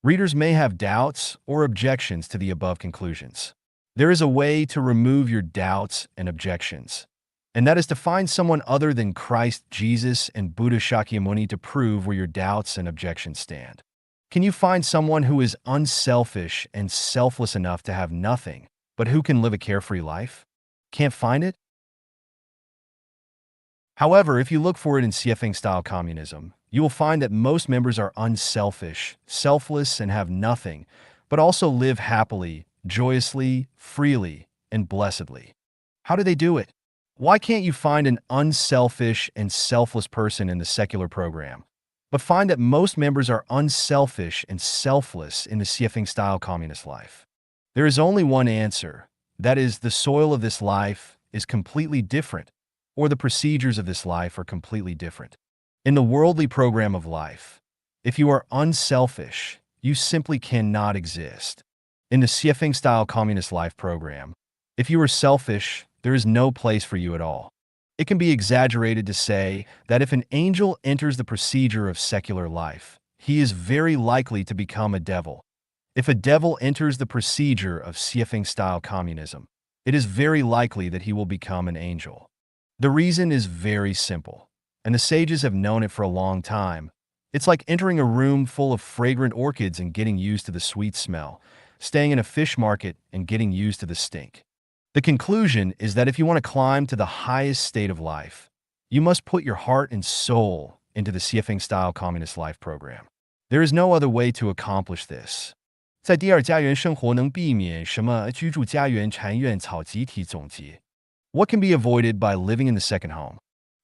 Readers may have doubts or objections to the above conclusions. There is a way to remove your doubts and objections, and that is to find someone other than Christ Jesus and Buddha Shakyamuni to prove where your doubts and objections stand. Can you find someone who is unselfish and selfless enough to have nothing, but who can live a carefree life? Can't find it? However, if you look for it in Siefeng-style communism, you will find that most members are unselfish, selfless, and have nothing, but also live happily, joyously, freely, and blessedly. How do they do it? Why can't you find an unselfish and selfless person in the secular program, but find that most members are unselfish and selfless in the Siefeng-style communist life? There is only one answer. That is, the soil of this life is completely different, or the procedures of this life are completely different. In the worldly program of life, if you are unselfish, you simply cannot exist. In the Siefeng-style communist life program, if you are selfish, there is no place for you at all. It can be exaggerated to say that if an angel enters the procedure of secular life, he is very likely to become a devil. If a devil enters the procedure of Siefeng-style communism, it is very likely that he will become an angel. The reason is very simple, and the sages have known it for a long time. It's like entering a room full of fragrant orchids and getting used to the sweet smell, staying in a fish market and getting used to the stink. The conclusion is that if you want to climb to the highest state of life, you must put your heart and soul into the Siefeng-style communist life program. There is no other way to accomplish this. 在第二家园生活能避免什么居住家园禅院草集体总结 What can be avoided by living in the second home?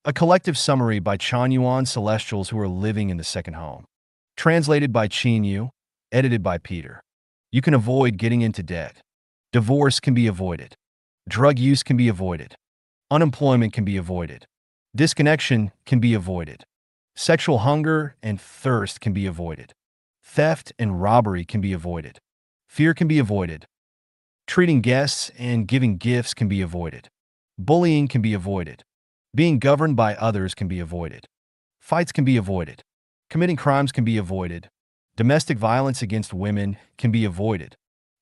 A collective summary by Chanyuan celestials who are living in the second home. Translated by Chanyuan, edited by Peter. You can avoid getting into debt. Divorce can be avoided. Drug use can be avoided. Unemployment can be avoided. Disconnection can be avoided. Sexual hunger and thirst can be avoided. Theft and robbery can be avoided. Fear can be avoided. Treating guests and giving gifts can be avoided. Bullying can be avoided. Being governed by others can be avoided. Fights can be avoided. Committing crimes can be avoided. Domestic violence against women can be avoided.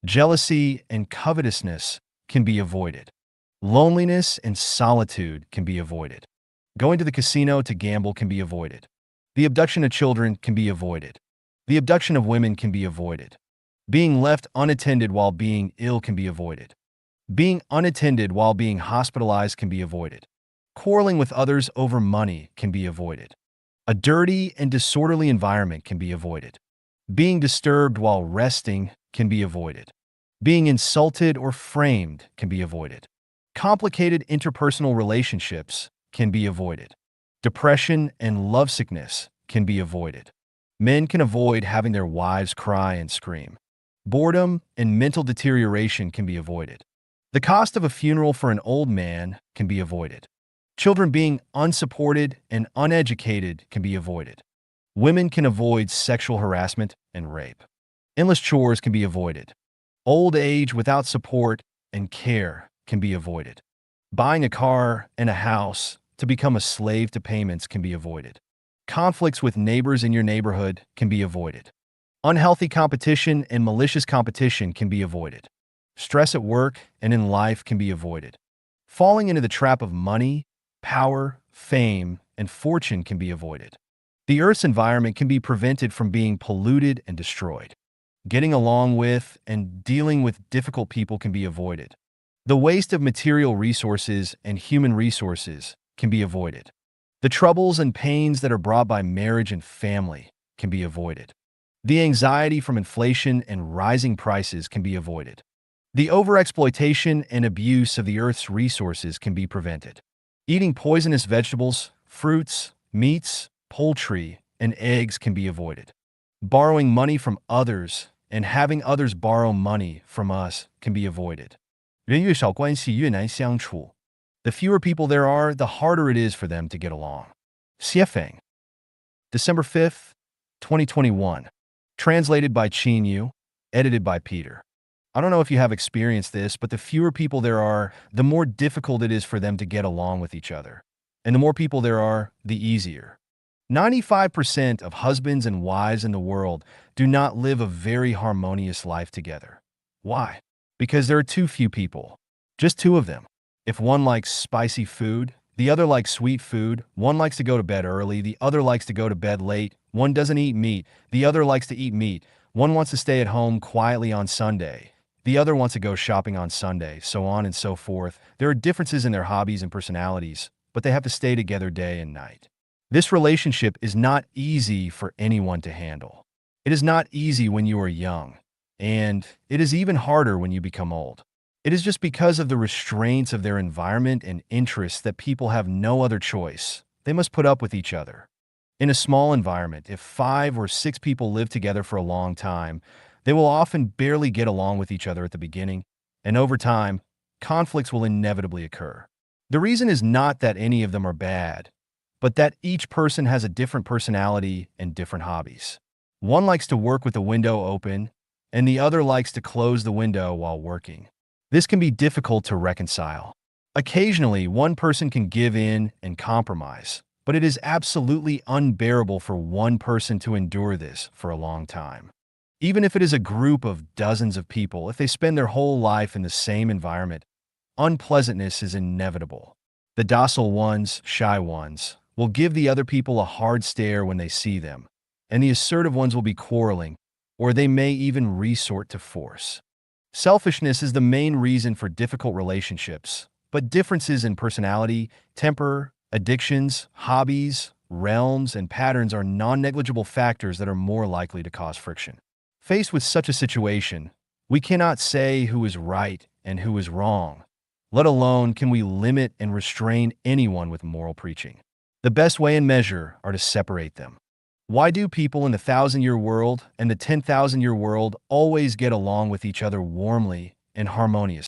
Jealousy and covetousness can be avoided. Loneliness and solitude can be avoided. Going to the casino to gamble can be avoided. The abduction of children can be avoided. The abduction of women can be avoided. Being left unattended while being ill can be avoided. Being unattended while being hospitalized can be avoided. Quarreling with others over money can be avoided. A dirty and disorderly environment can be avoided. Being disturbed while resting can be avoided. Being insulted or framed can be avoided. Complicated interpersonal relationships can be avoided. Depression and lovesickness can be avoided. Men can avoid having their wives cry and scream. Boredom and mental deterioration can be avoided. The cost of a funeral for an old man can be avoided. Children being unsupported and uneducated can be avoided. Women can avoid sexual harassment and rape. Endless chores can be avoided. Old age without support and care can be avoided. Buying a car and a house to become a slave to payments can be avoided. Conflicts with neighbors in your neighborhood can be avoided. Unhealthy competition and malicious competition can be avoided. Stress at work and in life can be avoided. Falling into the trap of money, power, fame, and fortune can be avoided. The Earth's environment can be prevented from being polluted and destroyed. Getting along with and dealing with difficult people can be avoided. The waste of material resources and human resources can be avoided. The troubles and pains that are brought by marriage and family can be avoided. The anxiety from inflation and rising prices can be avoided. The overexploitation and abuse of the Earth's resources can be prevented. Eating poisonous vegetables, fruits, meats, poultry, and eggs can be avoided. Borrowing money from others and having others borrow money from us can be avoided. 人越少关系越难相处. The fewer people there are, the harder it is for them to get along. Xiefeng. December 5th, 2021. Translated by Chanyuan, edited by Peter. I don't know if you have experienced this, but the fewer people there are, the more difficult it is for them to get along with each other. And the more people there are, the easier. 95% of husbands and wives in the world do not live a very harmonious life together. Why? Because there are too few people. Just two of them. If one likes spicy food, the other likes sweet food, one likes to go to bed early, the other likes to go to bed late, one doesn't eat meat, the other likes to eat meat, one wants to stay at home quietly on Sunday, the other wants to go shopping on Sunday, so on and so forth. There are differences in their hobbies and personalities, but they have to stay together day and night. This relationship is not easy for anyone to handle. It is not easy when you are young, and it is even harder when you become old. It is just because of the restraints of their environment and interests that people have no other choice. They must put up with each other. In a small environment, if 5 or 6 people live together for a long time, they will often barely get along with each other at the beginning, and over time, conflicts will inevitably occur. The reason is not that any of them are bad, but that each person has a different personality and different hobbies. One likes to work with the window open, and the other likes to close the window while working. This can be difficult to reconcile. Occasionally, one person can give in and compromise, but it is absolutely unbearable for one person to endure this for a long time. Even if it is a group of dozens of people, if they spend their whole life in the same environment, unpleasantness is inevitable. The docile ones, shy ones, will give the other people a hard stare when they see them, and the assertive ones will be quarreling, or they may even resort to force. Selfishness is the main reason for difficult relationships, but differences in personality, temper, addictions, hobbies, realms, and patterns are non-negligible factors that are more likely to cause friction. Faced with such a situation, we cannot say who is right and who is wrong, let alone can we limit and restrain anyone with moral preaching. The best way and measure are to separate them. Why do people in the 1,000-year world and the 10,000-year world always get along with each other warmly and harmoniously?